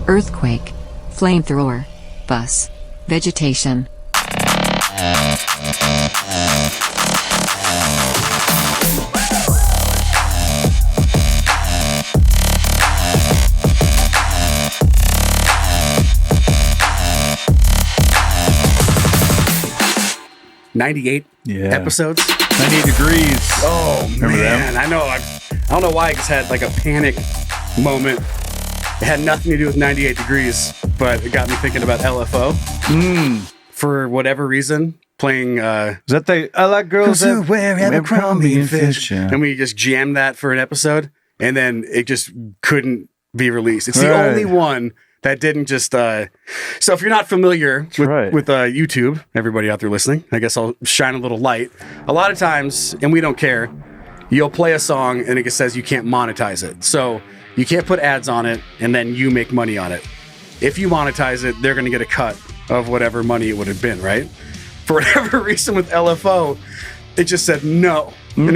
earthquake, flamethrower, bus, vegetation. "98 episodes, 98 degrees." Oh, Remember man. them? I know. I don't know why I just had like a panic moment. It had nothing to do with 98 degrees, but it got me thinking about LFO. For whatever reason, playing... Is that the I like girls that wear Abercrombie and Fitch? Yeah. And we just jammed that for an episode, and then it just couldn't be released. It's the Right. only one that didn't just... So if you're not familiar with YouTube, everybody out there listening, I guess I'll shine a little light. A lot of times, and we don't care, you'll play a song and it says you can't monetize it. So you can't put ads on it and then you make money on it. If you monetize it, they're going to get a cut of whatever money it would have been, right? For whatever reason with LFO, it just said no. And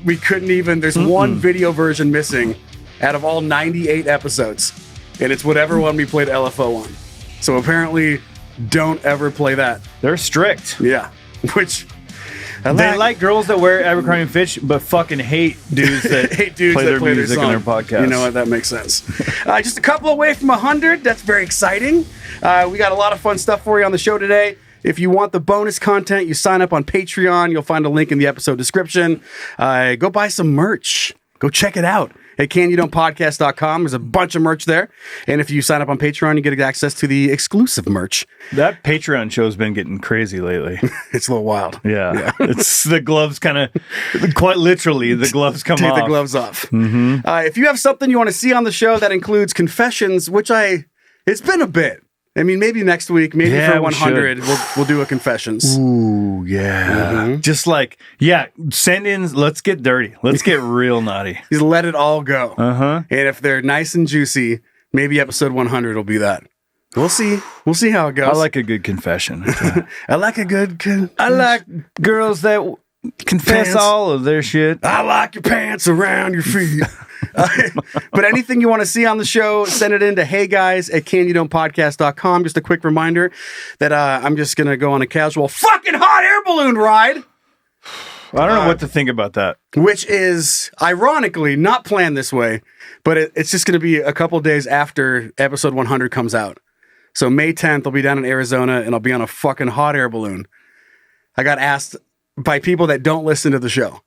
we couldn't even, there's one video version missing out of all 98 episodes. And it's whatever one we played LFO on. So apparently, don't ever play that. They're strict. Yeah. Which... They like girls that wear Abercrombie and Fitch, but fucking hate dudes that play their music on their podcast. You know what? That makes sense. Just a couple away from 100. That's very exciting. We got a lot of fun stuff for you on the show today. If you want the bonus content, you sign up on Patreon. You'll find a link in the episode description. Go buy some merch. Go check it out at canyoudontpodcast.com. There's a bunch of merch there. And if you sign up on Patreon, you get access to the exclusive merch. That Patreon show's been getting crazy lately. It's a little wild. Yeah. It's the gloves kind of, quite literally, the gloves come off. Take the gloves off. If you have something you want to see on the show that includes confessions, which it's been a bit. I mean, maybe next week, maybe for 100, we'll do a confessions. Ooh, yeah. Just like, send in, let's get dirty. Let's get real naughty. Just let it all go. Uh-huh. And if they're nice and juicy, maybe episode 100 will be that. We'll see. We'll see how it goes. I like a good confession. I like a good I like girls that confess Pants. all of their shit. I like your pants around your feet. But anything you want to see on the show, send it in to heyguys at canyoudontpodcast.com. Just a quick reminder that I'm just going to go on a casual fucking hot air balloon ride. I don't know what to think about that. Which is, ironically, not planned this way, but it's just going to be a couple days after episode 100 comes out. So May 10th, I'll be down in Arizona, and I'll be on a fucking hot air balloon. I got asked by people that don't listen to the show.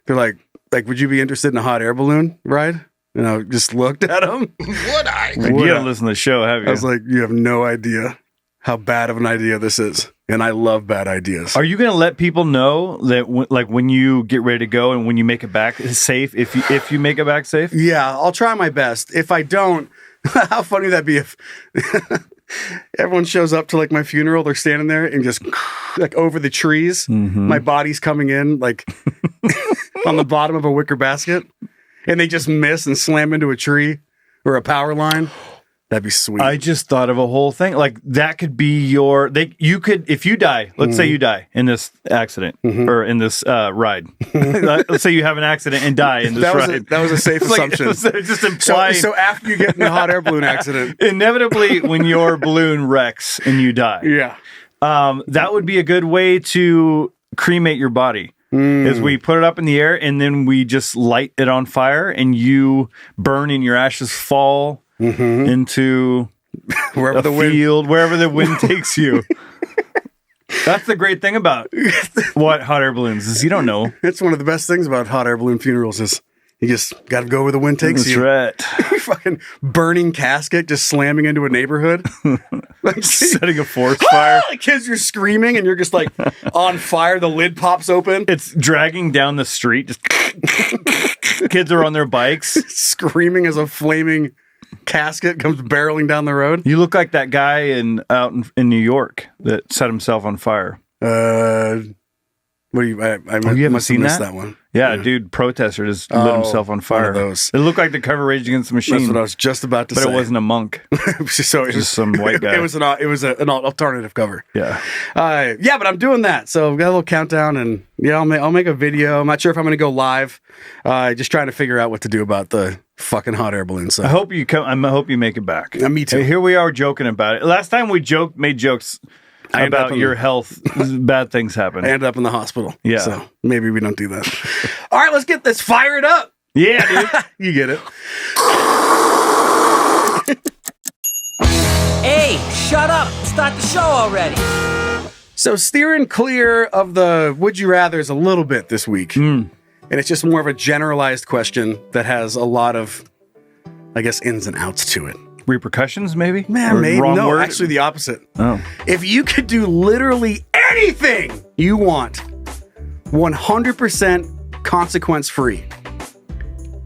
They're like, would you be interested in a hot air balloon ride? And I just looked at them. Would I? Like, you don't listen to the show, have you? I was like, you have no idea how bad of an idea this is. And I love bad ideas. Are you going to let people know that when you get ready to go and when you make it back safe, if you make it back safe? Yeah, I'll try my best. If I don't, how funny would that be if everyone shows up to like my funeral, they're standing there and just like over the trees, my body's coming in like on the bottom of a wicker basket, and they just miss and slam into a tree or a power line. That'd be sweet. I just thought of a whole thing. Like that could be you could, if you die, let's say you die in this accident or in this ride. Let's say you have an accident and die in this ride. That was a safe assumption. Just implying. So after you get in the hot air balloon accident. Inevitably, when your balloon wrecks and you die. Yeah. That would be a good way to cremate your body. Is we put it up in the air and then we just light it on fire and you burn and your ashes fall into wherever the wind takes you. That's the great thing about hot air balloons is you don't know. It's one of the best things about hot air balloon funerals is you just got to go where the wind takes you. That's right. Fucking burning casket just slamming into a neighborhood. Like, setting a forest fire. The kids are screaming and you're just like on fire. The lid pops open. It's dragging down the street. Just kids are on their bikes. Screaming as a flaming casket comes barreling down the road. You look like that guy out in New York that set himself on fire. What do you? I you haven't seen that one? Yeah, dude, protester just lit himself on fire. One of those. It looked like the cover Rage Against the Machine. That's what I was just about to say. But it wasn't a monk. So it was some white guy. It was an alternative cover. Yeah. But I'm doing that. So I've got a little countdown, and I'll make a video. I'm not sure if I'm going to go live. Just trying to figure out what to do about the fucking hot air balloon. So I hope you come. I hope you make it back. Me too. Hey, here we are joking about it. Last time we made jokes about your health. Bad things happen. I ended up in the hospital. Yeah. So maybe we don't do that. All right, let's get this fired up. Yeah, dude. You get it. Hey, shut up. Start the show already. So steering clear of the would you rathers a little bit this week. And it's just more of a generalized question that has a lot of, I guess, ins and outs to it. Repercussions, maybe? Man, maybe. Wrong No, word? actually the opposite. Oh. If you could do literally anything you want, 100% consequence free,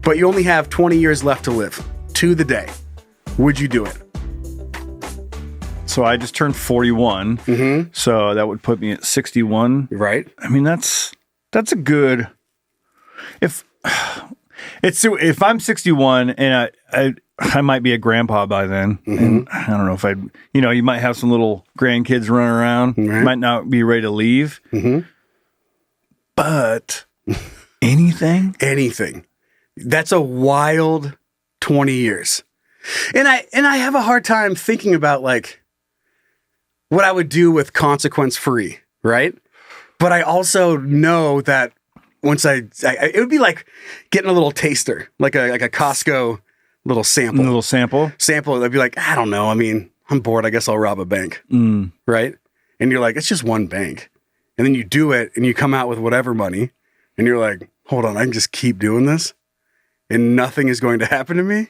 but you only have 20 years left to live, to the day, would you do it? So I just turned 41. Mm-hmm. So that would put me at 61. Right. I mean, that's a good. If I'm 61 and I might be a grandpa by then, and I don't know if you might have some little grandkids running around, might not be ready to leave, but anything, that's a wild 20 years, and I have a hard time thinking about like what I would do with consequence free, right? But I also know that once it would be like getting a little taster, like a Costco little sample. A little sample? I'd be like, I don't know. I mean, I'm bored. I guess I'll rob a bank. Right? And you're like, it's just one bank. And then you do it and you come out with whatever money. And you're like, hold on, I can just keep doing this and nothing is going to happen to me.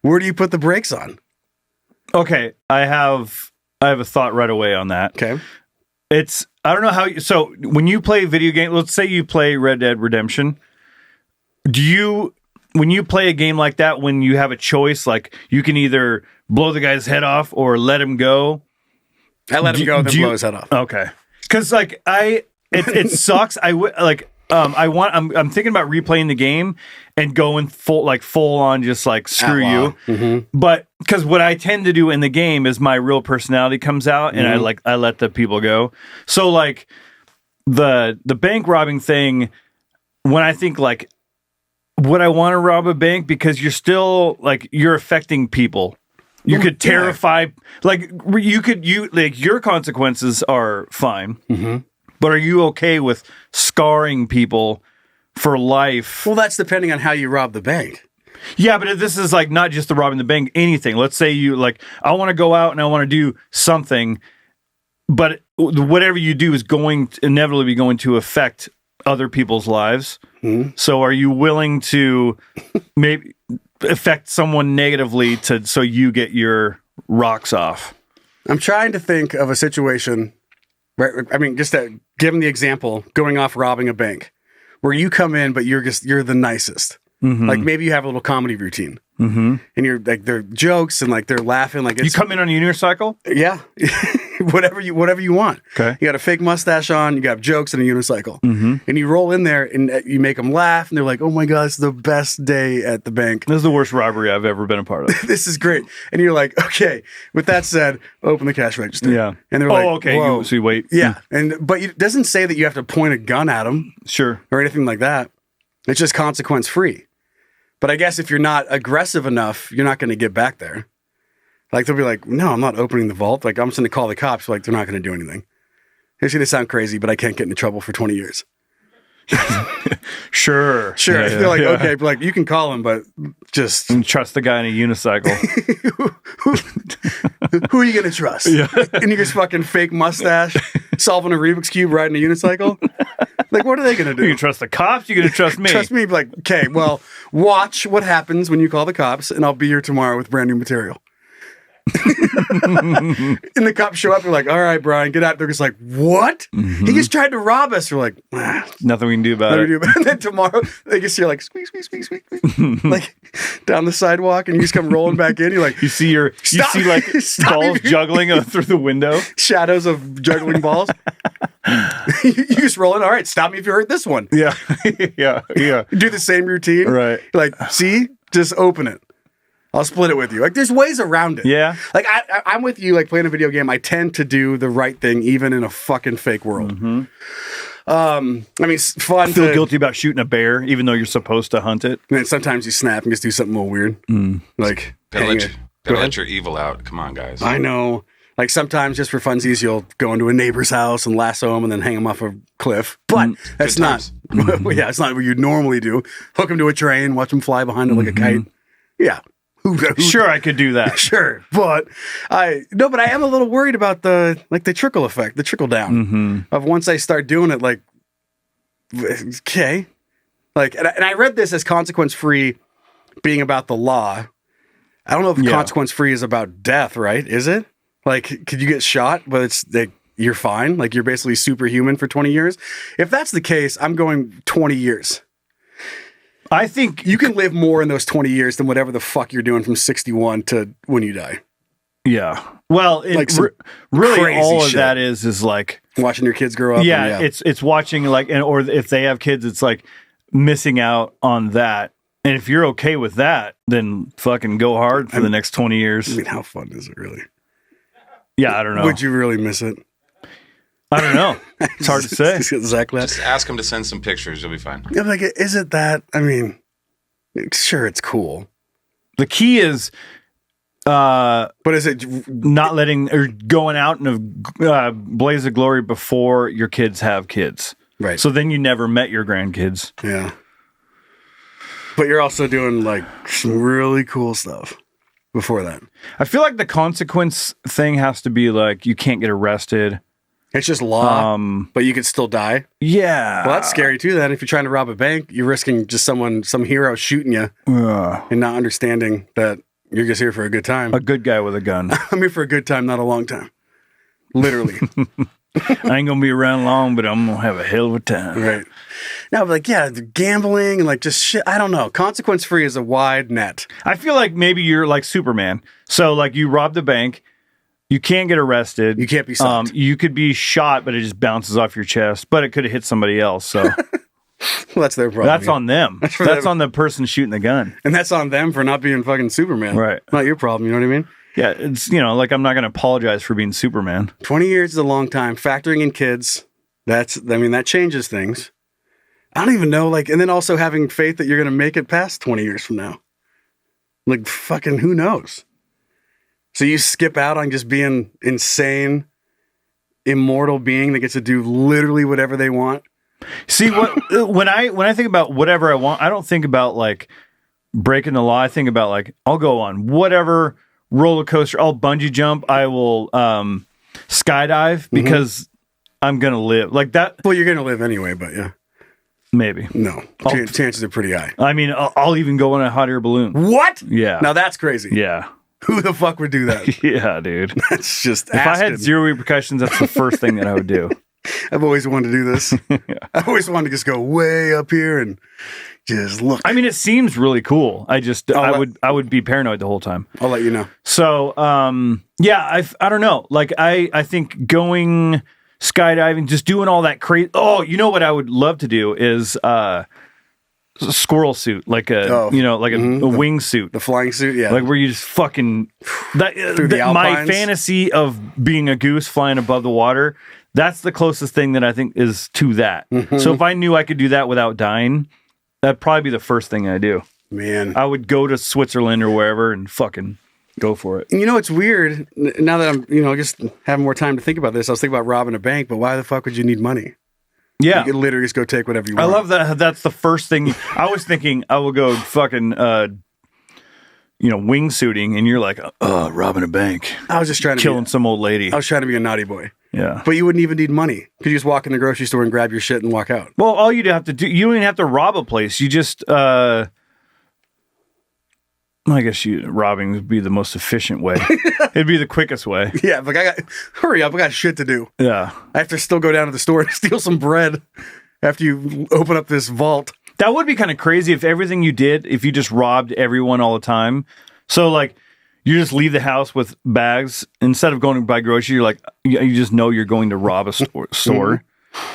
Where do you put the brakes on? Okay. I have a thought right away on that. Okay. I don't know how so when you play video games, let's say you play Red Dead Redemption, when you play a game like that, when you have a choice, like you can either blow the guy's head off or let him go. I let him go and then blow his head off. Okay. Cause like it sucks. I'm thinking about replaying the game and going full on, just like screw you. Mm-hmm. But because what I tend to do in the game is my real personality comes out and I let the people go. So like the bank robbing thing, when I think like, would I want to rob a bank? Because you're still like, you're affecting people. You could terrify, like your consequences are fine. Mm-hmm. But are you okay with scarring people for life? Well, that's depending on how you rob the bank. Yeah, but if this is like not just the robbing the bank, anything. Let's say you like, I want to go out and I want to do something, but whatever you do is inevitably going to affect other people's lives. Mm-hmm. So are you willing to maybe affect someone negatively so you get your rocks off? I'm trying to think of a situation. Right. I mean, just to give them the example, going off robbing a bank, where you come in, but you're the nicest. Mm-hmm. Like maybe you have a little comedy routine, and you're like they're jokes and like they're laughing. Like you come in on a unicycle, yeah, whatever you want. Okay, you got a fake mustache on, you got jokes and a unicycle, and you roll in there and you make them laugh, and they're like, "Oh my god, it's the best day at the bank." This is the worst robbery I've ever been a part of. This is great, and you're like, "Okay." With that said, open the cash register. Yeah, and they're like, "Okay." Whoa. So you wait. Yeah, but it doesn't say that you have to point a gun at them, sure, or anything like that. It's just consequence free. But I guess if you're not aggressive enough, you're not going to get back there. Like they'll be like, "No, I'm not opening the vault." Like I'm just going to call the cops. Like they're not going to do anything. It's going to sound crazy, but I can't get into trouble for 20 years. Sure. Yeah, they're like, okay, but like you can call him, but just and trust the guy in a unicycle. Who are you going to trust? Yeah. And you just fucking fake mustache, solving a Rubik's Cube riding a unicycle. Like, what are they going to do? You can trust the cops. You're going to trust me. Trust me. Like, okay, well, watch what happens when you call the cops, and I'll be here tomorrow with brand new material. And the cops show up. They're like, "All right, Brian, get out." They're just like, "What? He just tried to rob us." We're like, nothing we can do about it. And then tomorrow, they just hear like squeak, squeak, squeak, squeak, squeak, like down the sidewalk, and you just come rolling back in. You're like, you see balls juggling through the window, shadows of juggling balls. You just roll in. All right, stop me if you hurt this one. Yeah, yeah. Do the same routine, right? Like, see, just open it. I'll split it with you. Like, there's ways around it. Yeah. Like, I'm with you, like, playing a video game, I tend to do the right thing, even in a fucking fake world. Mm-hmm. I mean, it's fun. Feel guilty about shooting a bear, even though you're supposed to hunt it. And then sometimes you snap and just do something a little weird. Like, Gotta let your evil out. Come on, guys. I know. Like sometimes just for funsies, you'll go into a neighbor's house and lasso him and then hang him off a cliff. But that's not, yeah, it's not what you'd normally do. Hook him to a train, watch him fly behind it like a kite. Yeah. Sure, I could do that. Sure. But I am a little worried about the trickle effect, the trickle down of once I start doing it, like, okay. Like, and I read this as consequence free being about the law. I don't know if consequence free is about death, right? Is it? Like, could you get shot, but it's like you're fine? Like, you're basically superhuman for 20 years? If that's the case, I'm going 20 years. I think you can live more in those 20 years than whatever the fuck you're doing from 61 to when you die. Yeah. Well, really all of that is like watching your kids grow up. Yeah, it's watching like, or if they have kids, it's like missing out on that. And if you're okay with that, then fucking go hard for the next 20 years. I mean, how fun is it really? Yeah, I don't know. Would you really miss it? I don't know. It's hard to say. Exactly. Just ask him to send some pictures. You'll be fine. Yeah, like, is it that? I mean, sure, it's cool. The key is, but is it not letting or going out in a blaze of glory before your kids have kids? Right. So then you never met your grandkids. Yeah. But you're also doing like some really cool stuff before that. I feel like the consequence thing has to be like you can't get arrested. It's just law, but you could still die. Yeah. Well, that's scary too. Then if you're trying to rob a bank, you're risking just some hero shooting you and not understanding that you're just here for a good time. A good guy with a gun. I'm here for a good time, not a long time. Literally. I ain't gonna be around long, but I'm gonna have a hell of a time. Right. Now, like, yeah, the gambling and like just shit. I don't know. Consequence free is a wide net. I feel like maybe you're like Superman. So like you robbed a bank, you can't get arrested. You can't be stopped. You could be shot, but it just bounces off your chest. But it could have hit somebody else. So well, that's their problem. That's on them. That's on the person shooting the gun. And that's on them for not being fucking Superman. Right. Not your problem. You know what I mean? Yeah, it's, like I'm not going to apologize for being Superman. 20 years is a long time. Factoring in kids, that changes things. I don't even know, like, and then also having faith that you're going to make it past 20 years from now. Like, fucking who knows? So you skip out on just being insane, immortal being that gets to do literally whatever they want. See, when I think about whatever I want, I don't think about like breaking the law. I think about like, I'll go on whatever roller coaster, I'll bungee jump, I will skydive because I'm gonna live like that. Well, you're gonna live anyway, but yeah, maybe no. Chances are pretty high. I mean, I'll even go in a hot air balloon. What? Yeah. Now that's crazy. Yeah. Who the fuck would do that? Yeah, dude. That's just. If I had zero repercussions, that's the first thing that I would do. I've always wanted to do this. Yeah. I always wanted to just go way up here and just look. I mean, it seems really cool. I would be paranoid the whole time. I'll let you know. So, yeah, I don't know. Like, I think going skydiving, just doing all that crazy. Oh, you know what I would love to do is a squirrel suit, like a wing suit, the flying suit. Yeah, like where you just fucking my fantasy of being a goose flying above the water. That's the closest thing that I think is to that. So if I knew I could do that without dying, that'd probably be the first thing I do. Man, I would go to Switzerland or wherever and fucking go for it. You know, it's weird. Now that I'm, just having more time to think about this, I was thinking about robbing a bank, but why the fuck would you need money? Yeah. You could literally just go take whatever you want. I love that. That's the first thing. I was thinking I will go fucking, wingsuiting, and you're like, robbing a bank. I was just trying to killing some old lady. I was trying to be a naughty boy. Yeah. But you wouldn't even need money. Could you just walk in the grocery store and grab your shit and walk out? Well, all you'd have to do, you don't even have to rob a place. You just, I guess robbing would be the most efficient way. It'd be the quickest way. Yeah, but hurry up, I got shit to do. Yeah. I have to still go down to the store and steal some bread after you open up this vault. That would be kind of crazy if everything you did, if you just robbed everyone all the time. So like, you just leave the house with bags instead of going to buy groceries. You're like, you just know you're going to rob a store.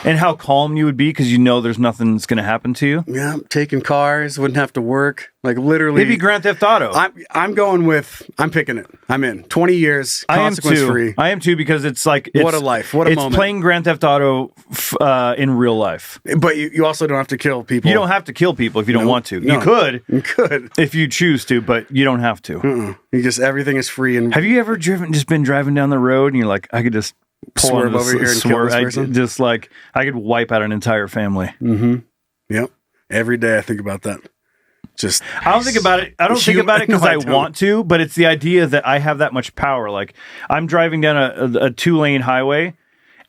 and how calm you would be because you know there's nothing that's going to happen to you. Yeah, taking cars, wouldn't have to work. Like literally. Maybe Grand Theft Auto. I'm picking it. I'm in. 20 years, consequence free. I am too because it's like what a life. What a moment. It's playing Grand Theft Auto in real life. But you also don't have to kill people. You don't have to kill people if you don't want to. No. You could. You could if you choose to, but you don't have to. You just everything is free. And have you ever been driving down the road and you're like, I could just swerve over here and kill this person? Just like I could wipe out an entire family. Mm-hmm. Yep. Every day I think about that. Just I don't think about it. I don't think about it because I want to, but it's the idea that I have that much power. Like I'm driving down a 2-lane highway,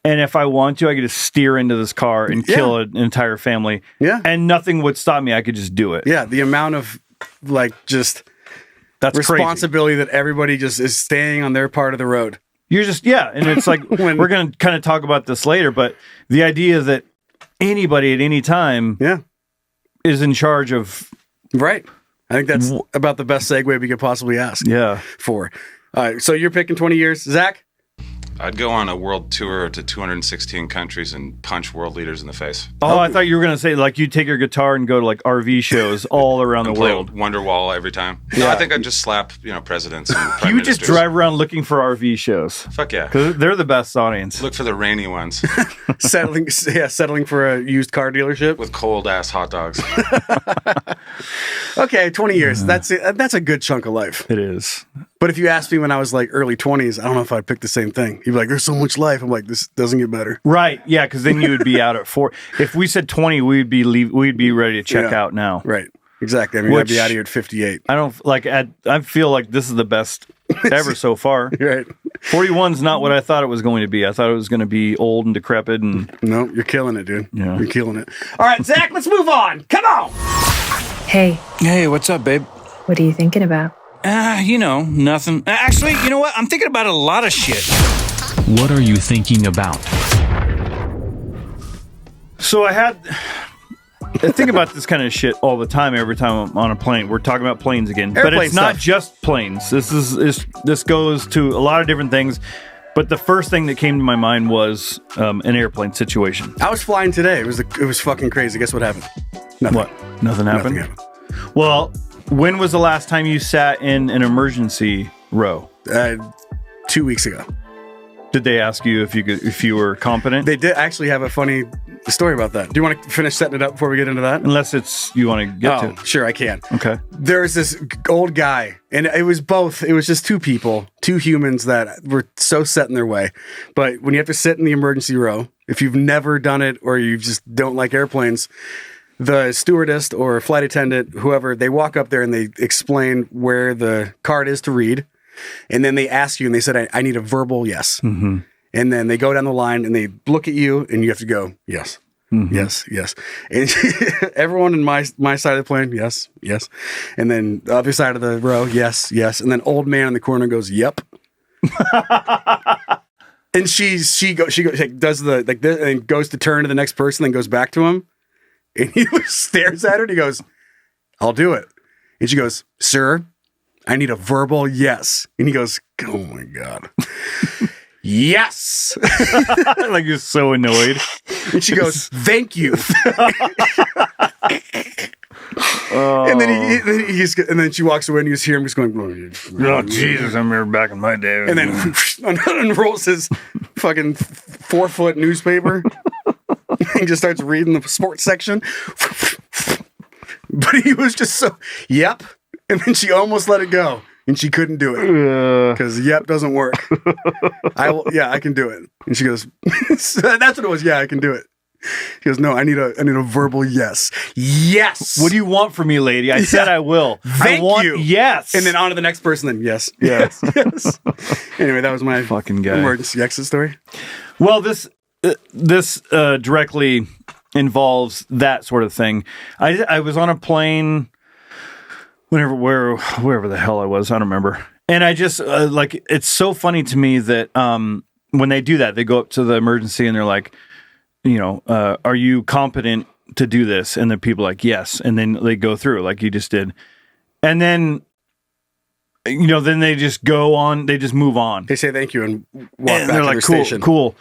and if I want to, I could just steer into this car and kill an entire family. Yeah, and nothing would stop me. I could just do it. Yeah, the amount of that's responsibility crazy. That everybody just is staying on their part of the road. You're just and it's like we're going to kind of talk about this later, but the idea that anybody at any time, is in charge of. Right. I think that's about the best segue we could possibly ask. Yeah. For. All right. So you're picking 20 years. Zach? I'd go on a world tour to 216 countries and punch world leaders in the face. Oh, I thought you were going to say, like, you take your guitar and go to, like, RV shows all around the world. Wonderwall every time. Yeah. No, I think I'd just slap, presidents and prime You ministers. just drive around looking for RV shows. Fuck yeah. Because they're the best audience. Look for the rainy ones. settling for a used car dealership. With cold-ass hot dogs. Okay, 20 years. That's a good chunk of life. It is. But if you asked me when I was like early 20s, I don't know if I'd pick the same thing. You'd be like, there's so much life. I'm like, this doesn't get better. Right. Yeah, because then you would be out at 4. If we said 20, we'd be ready to check out now. Right. Exactly. I mean, I'd be out of here at 58. I feel like this is the best ever so far. Right. 41's not what I thought it was going to be. I thought it was going to be old and decrepit. And no, you're killing it, dude. Yeah. You're killing it. All right, Zach, let's move on. Come on. Hey. Hey, what's up, babe? What are you thinking about? Nothing. Actually, you know what? I'm thinking about a lot of shit. What are you thinking about? So I think about this kind of shit all the time. Every time I'm on a plane, we're talking about planes again. Airplane but it's not stuff. just planes. This goes to a lot of different things. But the first thing that came to my mind was an airplane situation. I was flying today. It was fucking crazy. Guess what happened? Nothing. What? Nothing happened? Nothing happened. Well, when was the last time you sat in an emergency row? 2 weeks ago. Did they ask you if you were competent? They did actually have a funny story about that. Do you want to finish setting it up before we get into that? Unless it's you want to get to. Sure, I can. Okay. There's this old guy, and it was just two people, two humans that were so set in their way. But when you have to sit in the emergency row, if you've never done it or you just don't like airplanes, the stewardess or flight attendant, whoever, they walk up there and they explain where the card is to read. And then they ask you and they said, I need a verbal yes. Mm-hmm. And then they go down the line and they look at you and you have to go, yes, yes, yes. And everyone in my side of the plane, yes, yes. And then the other side of the row, yes, yes. And then old man in the corner goes, yep. And she does the like this and goes to turn to the next person, then goes back to him. And he stares at her and he goes, I'll do it. And she goes, sir, I need a verbal yes. And he goes, oh my God. Yes. Like you're so annoyed. And she goes, thank you. And then she walks away and you just hear him just going, oh Jesus, I remember back in my day. And then unrolls his fucking 4-foot newspaper and just starts reading the sports section. But he was just so, yep. And then she almost let it go. And she couldn't do it. Because yep doesn't work. I can do it. And she goes, that's what it was. Yeah, I can do it. She goes, no, I need a verbal yes. Yes. What do you want from me, lady? I said I will. Thank I want you. Yes. And then on to the next person. Then yes. Yes. Yes. Anyway, that was my fucking guy. Emergency exit story. Well, this directly involves that sort of thing. I was on a plane wherever the hell I was, I don't remember. And I just it's so funny to me that when they do that, they go up to the emergency and they're like, are you competent to do this? And the people are like, yes. And then they go through like you just did. And then then they just go on, they just move on. They say thank you and walk And back they're to like, their cool, station. cool.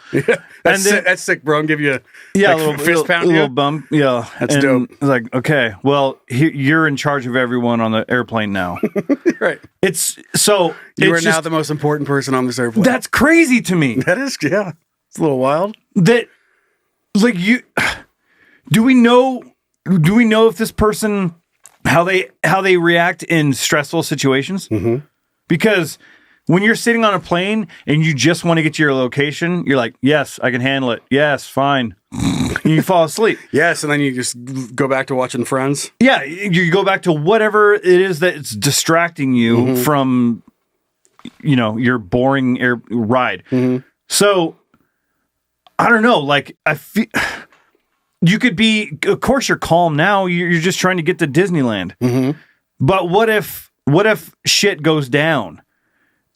That's sick, bro. And give you a little fist pound. little bump. Yeah, That's dope. It's like, okay, well, you're in charge of everyone on the airplane now. Right. It's so You are it's now just- the most important person on this airplane. That's crazy to me. That is, yeah. It's a little wild. That, like, do we know if this person how they react in stressful situations? Mm-hmm. Because when you're sitting on a plane and you just want to get to your location, you're like, yes, I can handle it. Yes, fine. And you fall asleep. Yes, and then you just go back to watching Friends. Yeah, you go back to whatever it is that's distracting you from, your boring air ride. Mm-hmm. So, I don't know. Like, I feel you could be. Of course, you're calm now. You're just trying to get to Disneyland. Mm-hmm. But what if shit goes down,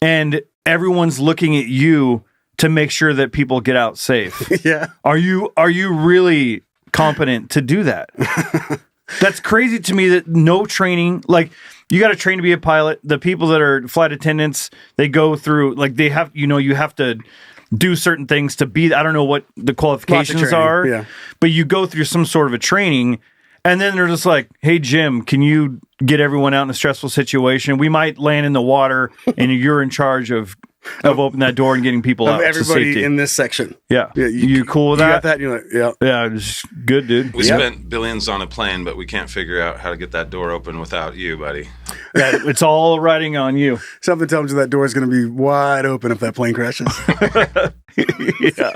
and everyone's looking at you to make sure that people get out safe? Yeah. Are you really competent to do that? That's crazy to me that no training, like you got to train to be a pilot. The people that are flight attendants, they go through, like they have, you have to do certain things to be, I don't know what the qualifications training, are, yeah. but you go through some sort of a training and then they're just like, hey, Jim, can you get everyone out in a stressful situation? We might land in the water and you're in charge of opening that door and getting people out to Everybody safety. in this section. Yeah. Yeah, you cool with You that? got that? You're like, yeah. Yeah, it's good, dude. We spent billions on a plane, but we can't figure out how to get that door open without you, buddy. Yeah, it's all riding on you. Something tells you that door is going to be wide open if that plane crashes. Yeah.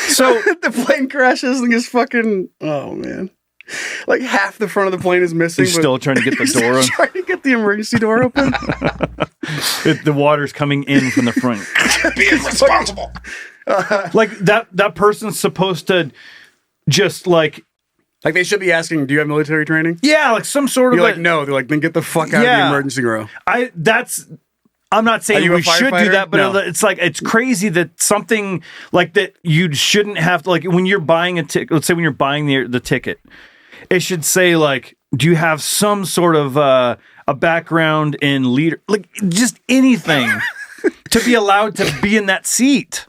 So the plane crashes and just fucking, oh man. Like half the front of the plane is missing. You're still trying to get the you're door still trying to get the emergency door open. the water's coming in from the front. Be irresponsible. Like that person's supposed to just like Like they should be asking, do you have military training? yeah, like some sort of You're like, no. They're like, then get the fuck out of the emergency row. I'm not Are saying you a we should do firefighter? that, but No. it's like it's crazy that something like that you shouldn't have to, like when you're buying a ticket. Let's say when you're buying the ticket, it should say like, do you have some sort of a background in leader, like just anything to be allowed to be in that seat.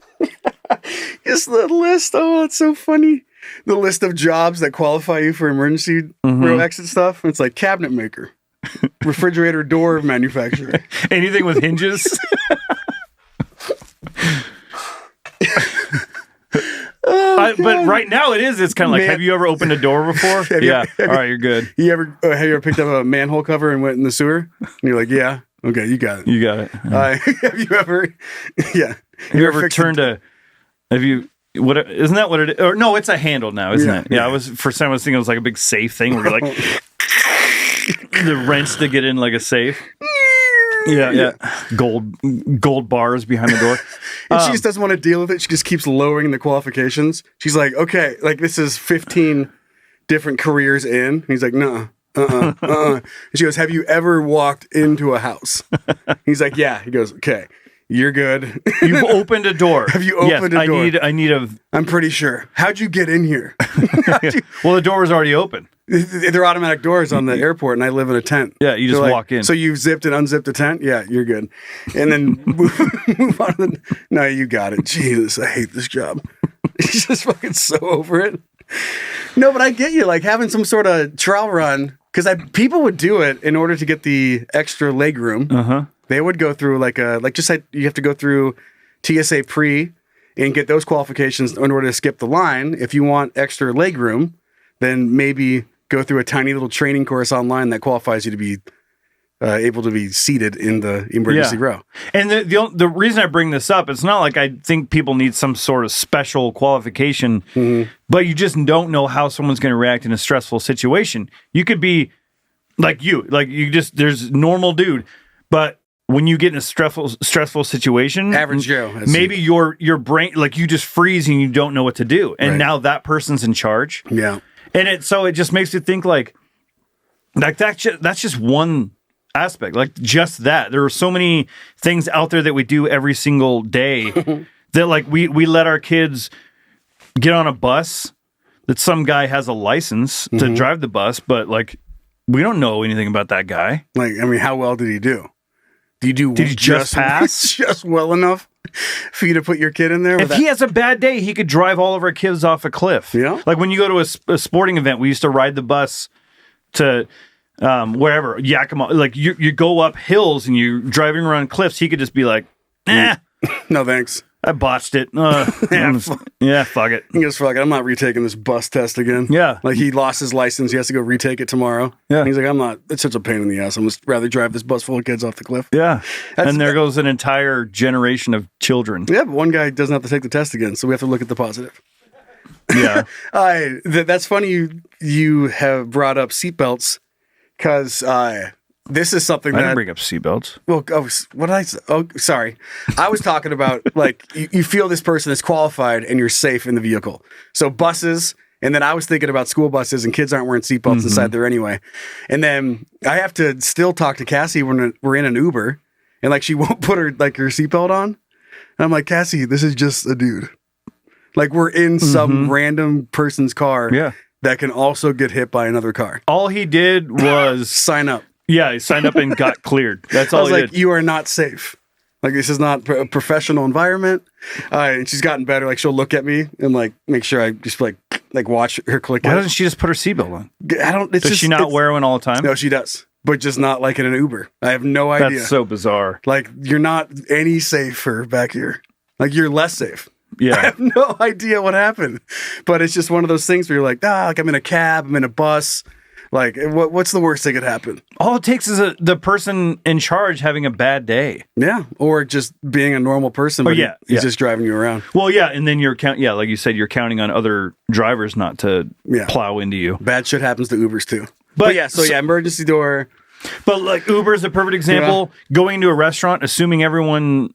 Just the list. Oh, it's so funny. The list of jobs that qualify you for emergency row exit stuff. It's like cabinet maker, refrigerator door manufacturer. Anything with hinges. But right now it's kind of like, have you ever opened a door before? Yeah. All right, you're good. Have you ever picked up a manhole cover and went in the sewer? And you're like, yeah, okay, you got it. You got it. Have you ever? Yeah. Have you ever turned what isn't that what it is? Or no, it's a handle now, isn't it? Yeah, I was thinking it was like a big safe thing where you're like the wrench to get in like a safe. Yeah. Gold bars behind the door. And she just doesn't want to deal with it. She just keeps lowering the qualifications. She's like, okay, like this is 15 different careers in. And he's like, no. And she goes, have you ever walked into a house? He's like, yeah. He goes, okay. You're good. You've opened a door. Have you opened a door? I need a... I'm pretty sure. How'd you get in here? Well, the door was already open. They're automatic doors on the airport, and I live in a tent. Yeah, you just walk in. So you've zipped and unzipped a tent? Yeah, you're good. And then move on to no, you got it. Jesus, I hate this job. He's just fucking so over it. No, but I get you. Like having some sort of trial run, because people would do it in order to get the extra leg room. Uh-huh. They would go through you have to go through TSA pre and get those qualifications in order to skip the line. If you want extra leg room, then maybe go through a tiny little training course online that qualifies you to be able to be seated in the emergency row. And the reason I bring this up, it's not like I think people need some sort of special qualification, but you just don't know how someone's going to react in a stressful situation. You could be like there's normal dude, but when you get in a stressful situation, Average Joe, maybe your brain, like you just freeze and you don't know what to do. And now that person's in charge. Yeah. And it just makes you think like that's just one aspect, like just that. There are so many things out there that we do every single day that like we let our kids get on a bus that some guy has a license to drive the bus, but like We don't know anything about that guy. Like, I mean, how well did he do? Did he just pass? Just well enough for you to put your kid in there? If he has a bad day, he could drive all of our kids off a cliff. Yeah. Like when you go to a sporting event, we used to ride the bus to wherever, Yakima. Like you go up hills and you're driving around cliffs. He could just be like, nah. No, thanks. I botched it. Fuck it. He goes, fuck it. I'm not retaking this bus test again. Yeah. Like he lost his license. He has to go retake it tomorrow. Yeah. And he's like, I'm not. It's such a pain in the ass. I'm just rather drive this bus full of kids off the cliff. Yeah. And there goes an entire generation of children. Yeah, but one guy doesn't have to take the test again. So we have to look at the positive. Yeah. That's funny you have brought up seatbelts because this is something I that... didn't bring up seatbelts. Well, what did I say? Oh, sorry. I was talking about, like, you feel this person is qualified and you're safe in the vehicle. So buses, and then I was thinking about school buses and kids aren't wearing seatbelts inside there anyway. And then I have to still talk to Cassie when we're in an Uber, and, like, she won't put her seatbelt on. And I'm like, Cassie, this is just a dude. Like, we're in some random person's car that can also get hit by another car. All he did was... Sign up. Yeah, he signed up and got cleared. That's all I was he like, did. you are not safe. Like, this is not a professional environment. And she's gotten better. Like, she'll look at me and, like, make sure I just, like watch her click. Why doesn't she just put her seatbelt on? Does she not wear one all the time? No, she does. But just not, like, in an Uber. I have no idea. That's so bizarre. Like, you're not any safer back here. Like, you're less safe. Yeah. I have no idea what happened. But it's just one of those things where you're like, like, I'm in a cab, I'm in a bus. Like, what's the worst that could happen? All it takes is the person in charge having a bad day. Yeah, or just being a normal person, but he's just driving you around. Well, yeah, and then like you said, you're counting on other drivers not to plow into you. Bad shit happens to Ubers too. But emergency door. But like Uber is a perfect example. Yeah. Going to a restaurant, assuming everyone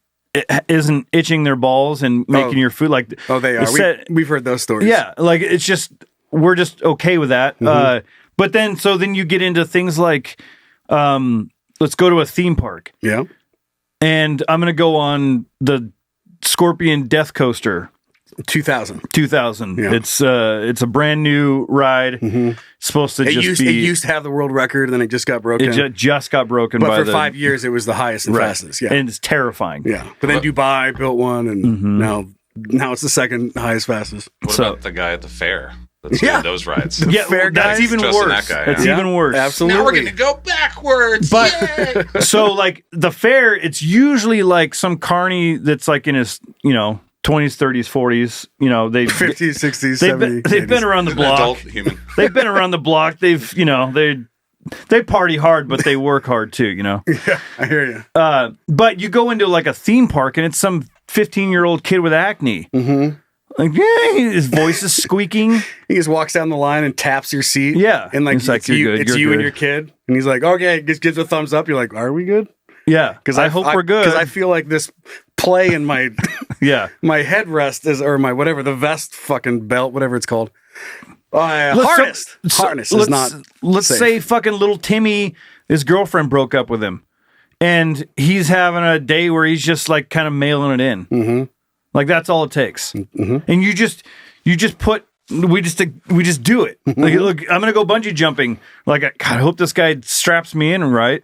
isn't itching their balls and making your food like. Oh, they are. We've heard those stories. Yeah, like it's just we're just okay with that. But then you get into things like, let's go to a theme park. Yeah. And I'm going to go on the Scorpion Death Coaster. 2000. Yeah. It's a brand new ride. It's supposed to It used to have the world record, and then it just got broken. It just got broken. But for 5 years, it was the highest and fastest. Yeah. And it's terrifying. Yeah. But then Dubai built one, and now it's the second highest, fastest. What about the guy at the fair? That's doing those rides. That's even worse. That's even worse. Absolutely. Now we're going to go backwards. But so like the fair, it's usually like some carny that's like in his, 20s, 30s, 40s, they 50s, 60s, 70s. They've been around the block. Adult human. They've been around the block. They've, they party hard, but they work hard too, Yeah, I hear you. But you go into like a theme park and it's some 15-year-old kid with acne. Like, his voice is squeaking. He just walks down the line and taps your seat. Yeah. And like, it's you and your kid. And he's like, okay, just gives a thumbs up. You're like, are we good? Yeah. Because I hope we're good. Because I feel like this play in my my headrest or my whatever, the vest fucking belt, whatever it's called. Harness is not Let's safe. say fucking little Timmy, his girlfriend broke up with him. And he's having a day where he's just like kind of mailing it in. Like that's all it takes. And we just do it. Like, look, I'm gonna go bungee jumping. Like, God, I hope this guy straps me in right,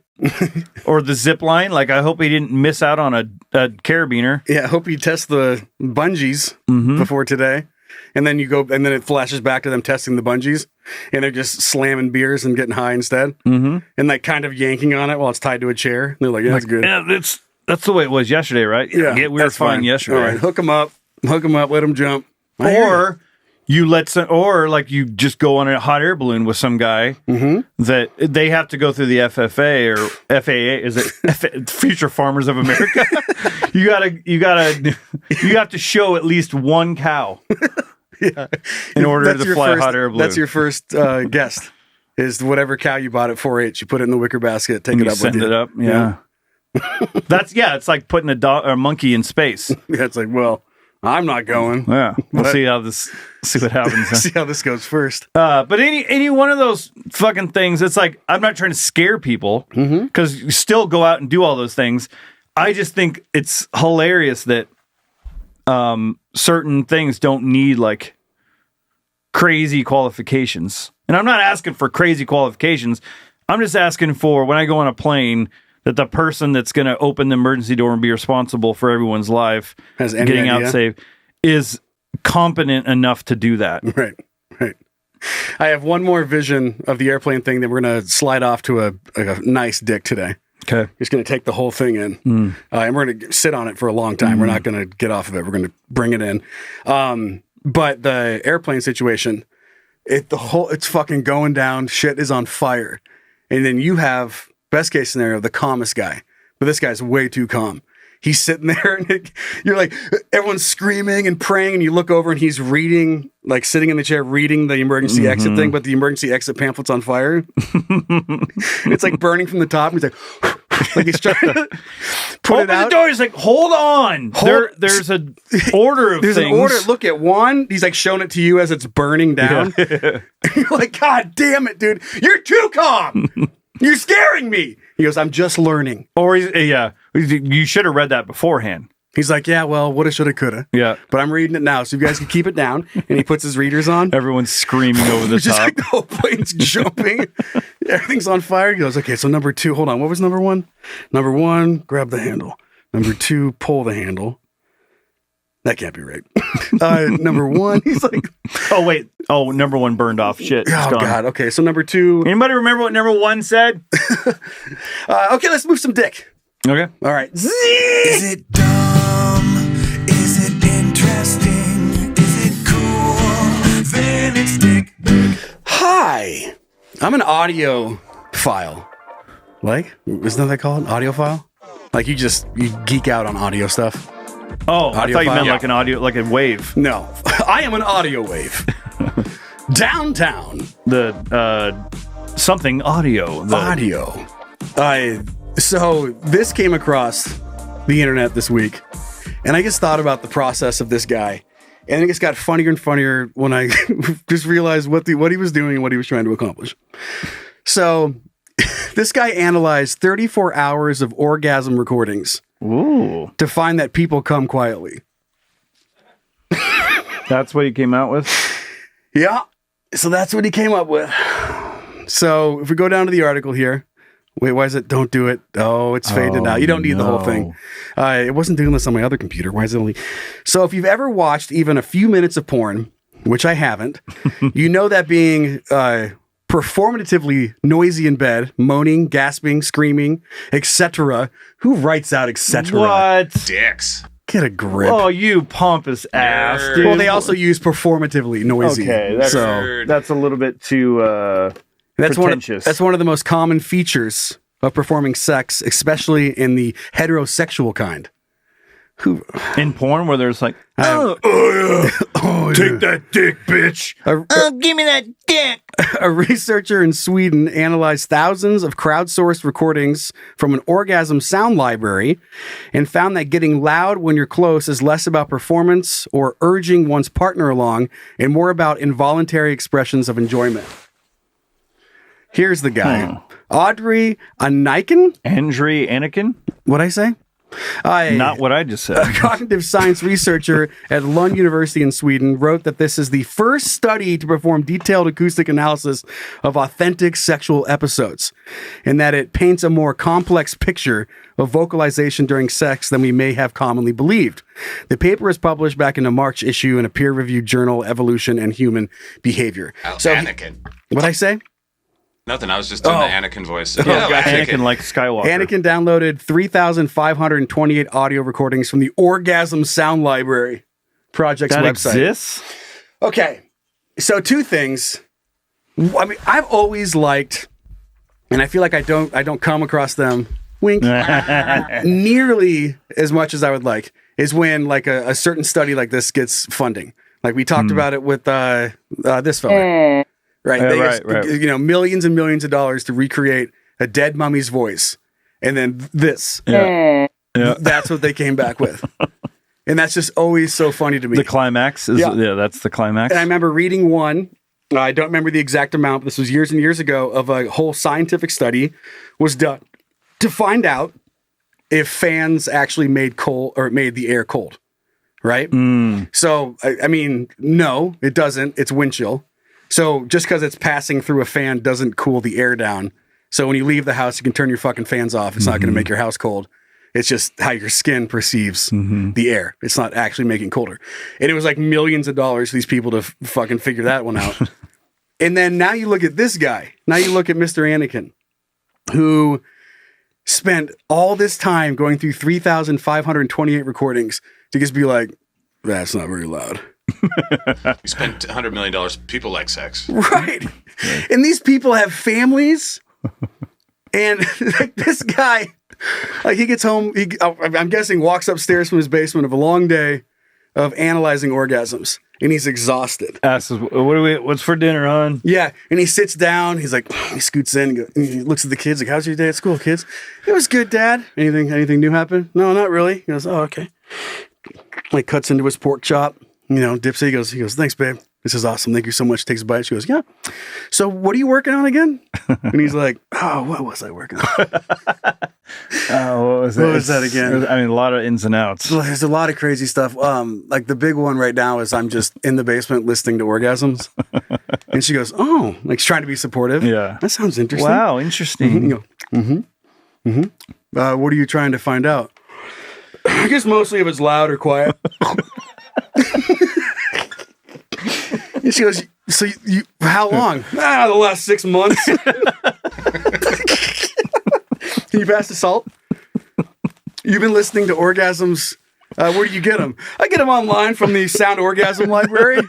or the zip line. Like, I hope he didn't miss out on a carabiner. Yeah, I hope he tests the bungees before today. And then and then it flashes back to them testing the bungees, and they're just slamming beers and getting high instead, and like kind of yanking on it while it's tied to a chair. And they're like, "Yeah, that's good." Yeah, that's the way it was yesterday, right? Yeah, we were fine yesterday. All right, hook them up, let them jump. Or you you just go on a hot air balloon with some guy that they have to go through the FFA or FAA. Is it Future Farmers of America? you have to show at least one cow. Yeah, in order to fly a hot air balloon. That's your first guest. Is whatever cow you bought at 4-H. You put it in the wicker basket, take it up, send it up. Yeah. It's like putting a monkey in space. Yeah, it's like, well, I'm not going. Yeah, we'll see what happens. See how this goes first. But any one of those fucking things, it's like I'm not trying to scare people because you still go out and do all those things. I just think it's hilarious that certain things don't need like crazy qualifications, and I'm not asking for crazy qualifications. I'm just asking for when I go on a plane that the person that's going to open the emergency door and be responsible for everyone's life Has any getting idea? out safe is competent enough to do that. Right. I have one more vision of the airplane thing that we're going to slide off to a nice dick today. Okay. Just going to take the whole thing in. And we're going to sit on it for a long time. We're not going to get off of it. We're going to bring it in. But the airplane situation, it's fucking going down. Shit is on fire. And then you have, best case scenario, the calmest guy. But this guy's way too calm. He's sitting there and you're like, everyone's screaming and praying. And you look over and he's reading, like sitting in the chair, reading the emergency exit thing. But the emergency exit pamphlet's on fire. It's like burning from the top. And he's like he's trying to put Open it out. the door. He's like, hold on. There's an order of There's things. an order. Look at one. He's like showing it to you as it's burning down. You're like, God damn it, dude. You're too calm. You're scaring me. He goes, I'm just learning. Or you should have read that beforehand. He's like, yeah, well, woulda, shoulda, coulda. Yeah. But I'm reading it now, so you guys can keep it down. And he puts his readers on. Everyone's screaming over the Just top. like the whole plane's jumping. Everything's on fire. He goes, okay, so number 2, hold on. What was number 1? Number 1, grab the handle. Number 2, pull the handle. That can't be right. Number 1, he's like, Oh, wait. Oh, number 1 burned off. Shit. It's oh, gone. God. Okay, so number 2. Anybody remember what number 1 said? Okay, let's move some dick. Okay. All right. Is it dumb? Is it interesting? Is it cool? Then it's dick. Hi. I'm an audio file. Like, isn't that what they call it? Audio file? Like you geek out on audio stuff. Oh, I thought you meant Audiophile? like an audio, like a wave. No, I am an audio wave. Downtown. The something audio. Audio. So this came across the internet this week, and I just thought about the process of this guy, and it just got funnier and funnier when I just realized what he was doing and what he was trying to accomplish. So this guy analyzed 34 hours of orgasm recordings. Ooh. To find that people come quietly. That's what he came out with? Yeah. So that's what he came up with. So if we go down to the article here. Wait, why is it? Don't do it. Oh, it's faded out. You don't need the whole thing. It wasn't doing this on my other computer. Why is it only? So if you've ever watched even a few minutes of porn, which I haven't, you know that being performatively noisy in bed, moaning, gasping, screaming, etc. Who writes out etc.? What? Dicks. Get a grip. Oh, you pompous ass, dude. Well, they also use performatively noisy. Okay, that's a little bit too pretentious. That's one of the most common features of performing sex, especially in the heterosexual kind. In porn where there's like, take that dick, bitch. Give me that dick. A researcher in Sweden analyzed thousands of crowdsourced recordings from an orgasm sound library and found that getting loud when you're close is less about performance or urging one's partner along and more about involuntary expressions of enjoyment. Here's the guy. Audrey Anakin? Andrei Anakin? What'd I say? Not what I just said. A cognitive science researcher at Lund University in Sweden wrote that this is the first study to perform detailed acoustic analysis of authentic sexual episodes, and that it paints a more complex picture of vocalization during sex than we may have commonly believed. The paper was published back in a March issue in a peer-reviewed journal, Evolution and Human Behavior. Anakin. What'd I say? Nothing. I was just doing the Anakin voice. Anakin like Skywalker. Anakin downloaded 3,528 audio recordings from the Orgasm Sound Library project's that website. Exists? Okay, so 2 things. I mean, I've always liked, and I feel like I don't come across them, wink, nearly as much as I would like, is when like a certain study like this gets funding. Like we talked about it with this fella. Right. Right. You know, millions and millions of dollars to recreate a dead mummy's voice. And then this. Yeah. That's what they came back with. And that's just always so funny to me. The climax is that's the climax. And I remember reading one, I don't remember the exact amount, but this was years and years ago, of a whole scientific study was done to find out if fans actually made the air cold. Right? So, I mean, no, it doesn't. It's wind chill. So just because it's passing through a fan doesn't cool the air down. So when you leave the house, you can turn your fucking fans off. It's not going to make your house cold. It's just how your skin perceives the air. It's not actually making colder. And it was like millions of dollars for these people to fucking figure that one out. And then now you look at this guy. Now you look at Mr. Anakin, who spent all this time going through 3,528 recordings to just be like, that's not very loud. You spent $100 million. People like sex. Right. And these people have families. And like this guy, like he gets home, I'm guessing walks upstairs from his basement of a long day of analyzing orgasms. And he's exhausted. Asks, what's for dinner, hon? Yeah. And he sits down. He's like, he scoots in. And he looks at the kids like, how's your day at school, kids? It was good, Dad. Anything new happen? No, not really. He goes, oh, okay. Like cuts into his pork chop, dips it. He goes, thanks, babe. This is awesome. Thank you so much. Takes a bite. She goes, yeah. So what are you working on again? And he's like, oh, what was I working on? What was that? What was that again? I mean, a lot of ins and outs. There's a lot of crazy stuff. Like the big one right now is I'm just in the basement listening to orgasms. And she goes, oh, like she's trying to be supportive. Yeah. That sounds interesting. Wow, interesting. What are you trying to find out? I guess mostly if it's loud or quiet. And she goes, so you how long? The last 6 months. Can you pass the salt? You've been listening to orgasms. Where do you get them? I get them online from the Sound Orgasm Library.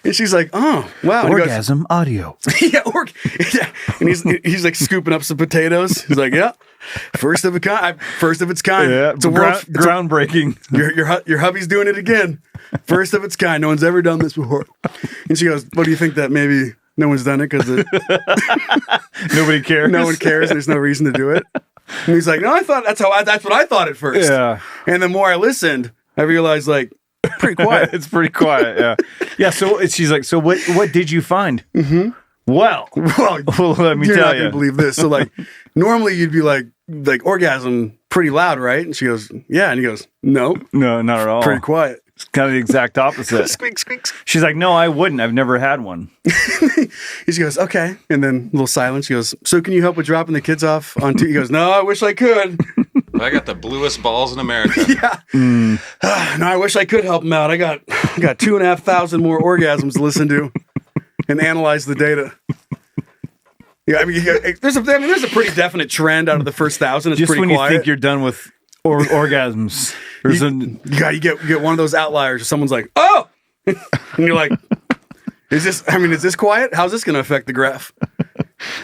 And she's like, oh, wow. And Orgasm audio. Yeah, and he's like scooping up some potatoes. He's like, yeah, first of its kind. Yeah, it's a groundbreaking. Your hubby's doing it again. First of its kind. No one's ever done this before. And she goes, well, do you think that maybe no one's done it because nobody cares? No one cares. There's no reason to do it. And he's like, no, I thought that's what I thought at first. Yeah. And the more I listened, I realized like, pretty quiet. It's pretty quiet. Yeah. Yeah. So she's like, so what did you find? Mm-hmm. Well, let me you're tell not you. gonna believe this. So like, normally you'd be like orgasm pretty loud, right? And she goes, yeah. And he goes, no, not at all. Pretty quiet. It's kind of the exact opposite. Squeak, squeaks. She's like, no, I wouldn't. I've never had one. She goes, okay. And then a little silence. She goes, so can you help with dropping the kids off on He goes, no, I wish I could. I got the bluest balls in America. Yeah. No, I wish I could help them out. I got 2,500 more orgasms to listen to and analyze the data. Yeah, I mean, there's a pretty definite trend out of the first 1,000. It's just pretty when quiet. You think you're done with orgasms, you get one of those outliers. Someone's like, oh, and you're like, is this quiet? How's this going to affect the graph?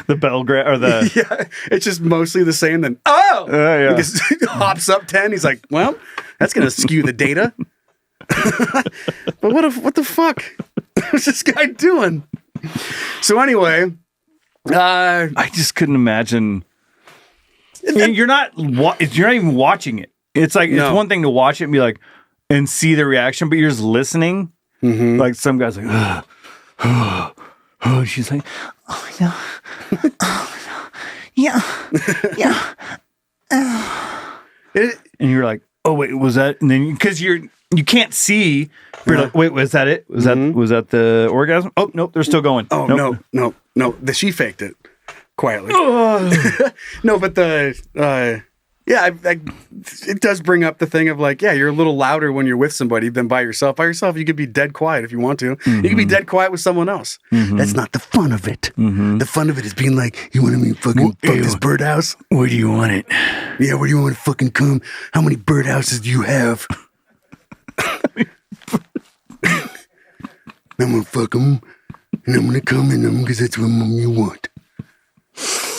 The bell graph or the yeah, it's just mostly the same. Then yeah. He just hops up 10. He's like, well, that's going to skew the data. But what the fuck? What's this guy doing? So anyway, I just couldn't imagine. You're not even watching it. It's like it's one thing to watch it and be like and see the reaction, but you're just listening. Mm-hmm. Like some guys like, oh, she's like, oh my god, oh my god, yeah. And you're like, oh wait, was that? And then because you can't see, you're like, wait, was that it? Was that the orgasm? Oh nope, they're still going. Oh nope. no, she faked it quietly. No, but it does bring up the thing of like, yeah, you're a little louder when you're with somebody than by yourself. By yourself, you could be dead quiet if you want to. Mm-hmm. You can be dead quiet with someone else. Mm-hmm. That's not the fun of it. Mm-hmm. The fun of it is being like, you want to fuck this birdhouse? Where do you want it? Yeah, where do you want to fucking come? How many birdhouses do you have? I'm gonna fuck them, and I'm gonna come in them because that's what you want.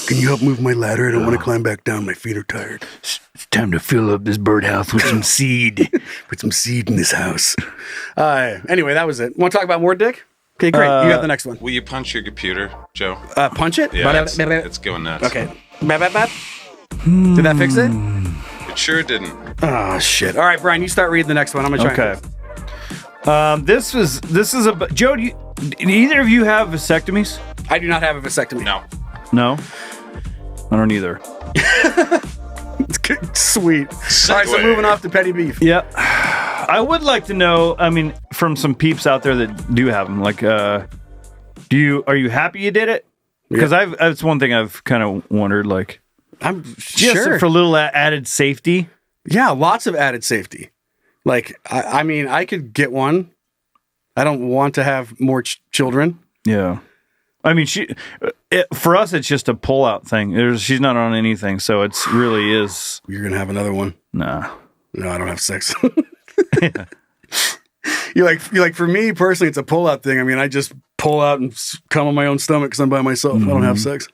Can you help move my ladder? I don't want to climb back down. My feet are tired. It's time to fill up this birdhouse with some seed. Put some seed in this house. Anyway, that was it. Want to talk about more dick? Okay, great. You got the next one. Will you punch your computer, Joe? Punch it? Yeah, it's going nuts. Okay. Did that fix it? It sure didn't. Oh, shit. All right, Brian, you start reading the next one. I'm going to try. Okay. This is a... Joe, do either of you have vasectomies? I do not have a vasectomy. No? I don't either. Sweet. Segway. All right, so moving off to petty beef. Yeah. I would like to know, I mean, from some peeps out there that do have them, like, Are you happy you did it? Because that's one thing I've kind of wondered, like, I'm just sure for a little added safety. Yeah, lots of added safety. Like, I mean, I could get one. I don't want to have more children. Yeah. I mean, for us, it's just a pull-out thing. She's not on anything, so it's really is. You're going to have another one? Nah. No, I don't have sex. Yeah. You're like, for me personally, it's a pull-out thing. I mean, I just pull out and come on my own stomach because I'm by myself. I don't have sex.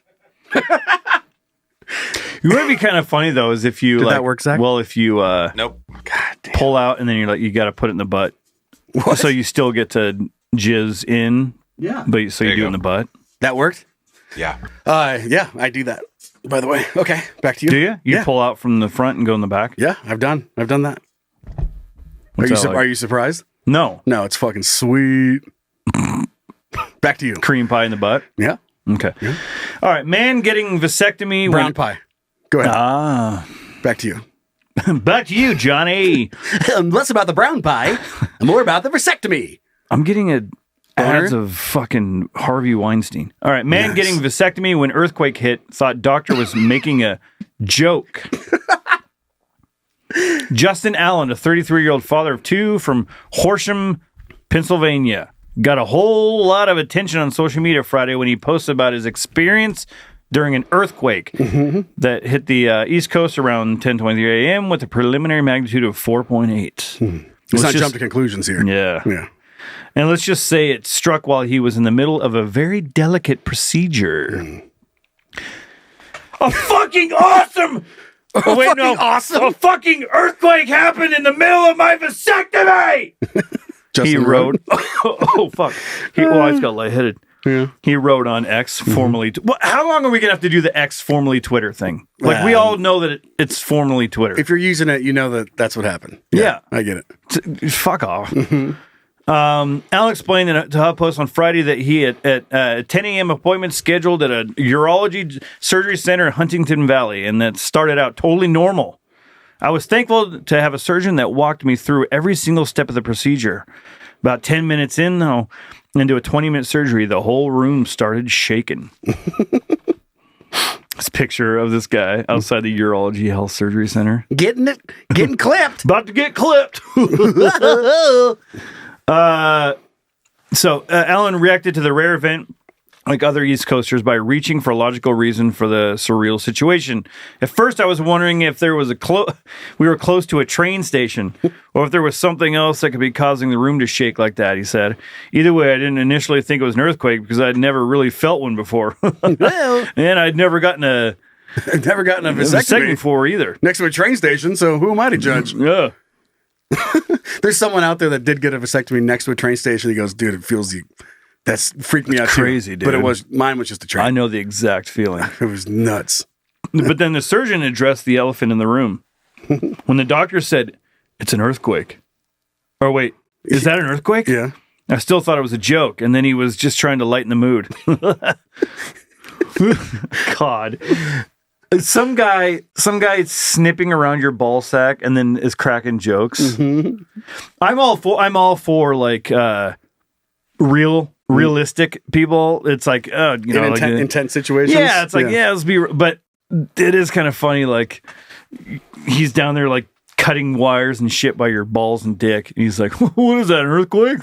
You would be kind of funny though, is if you Did that work, Zach? Well, if you Nope. God damn. pull out and then you're like, you got to put it in the butt, so you still get to jizz in. Yeah, but so you do it in the butt. That worked. Yeah. Yeah, I do that. By the way, okay, back to you. Do you? You pull out from the front and go in the back? Yeah, I've done that. What's that like? Are you surprised? No, it's fucking sweet. Back to you. Cream pie in the butt. Yeah. Okay. Yeah. All right, man getting vasectomy. Brown pie. Go ahead. Back to you. Back to you, Johnny. Less about the brown pie, and more about the vasectomy. I'm getting ads of fucking Harvey Weinstein. All right, man getting vasectomy when earthquake hit. Thought doctor was making a joke. Justin Allen, a 33-year-old father of two from Horsham, Pennsylvania, got a whole lot of attention on social media Friday when he posted about his experience during an earthquake that hit the East Coast around 10:23 a.m. with a preliminary magnitude of 4.8. Let's not jump to conclusions here. Yeah. And let's just say it struck while he was in the middle of a very delicate procedure. A fucking awesome! Awesome! A fucking earthquake happened in the middle of my vasectomy! He wrote... Oh, fuck. I just got lightheaded. Yeah. He wrote on X, formerly... how long are we going to have to do the X, formerly Twitter thing? Like, we all know that it's formerly Twitter. If you're using it, you know that's what happened. Yeah. I get it. Fuck off. Al explained to HuffPost on Friday that he had a 10 a.m. appointment scheduled at a urology surgery center in Huntington Valley, and that started out totally normal. I was thankful to have a surgeon that walked me through every single step of the procedure. About 10 minutes in, though, into a 20-minute surgery, the whole room started shaking. This picture of this guy outside the Urology Health Surgery Center. Getting clipped. About to get clipped. So Alan reacted to the rare event like other East Coasters by reaching for a logical reason for the surreal situation. At first, I was wondering if there was we were close to a train station, or if there was something else that could be causing the room to shake like that, he said. Either way, I didn't initially think it was an earthquake because I'd never really felt one before. And I'd never gotten a vasectomy before either. Next to a train station, so who am I to judge? Yeah. There's someone out there that did get a vasectomy next to a train station. He goes, dude, it feels that's freaked me out. Crazy, too. dude. But mine was just a train. I know the exact feeling. It was nuts. But then the surgeon addressed the elephant in the room. When the doctor said, it's an earthquake. Or wait, is that an earthquake? Yeah. I still thought it was a joke. And then he was just trying to lighten the mood. God. Some guy snipping around your ball sack and then is cracking jokes. Mm-hmm. I'm all for like realistic people. It's like intense situations. Yeah, it's like let's be. But it is kind of funny. Like he's down there like cutting wires and shit by your balls and dick. And he's like, "What is that? An earthquake?"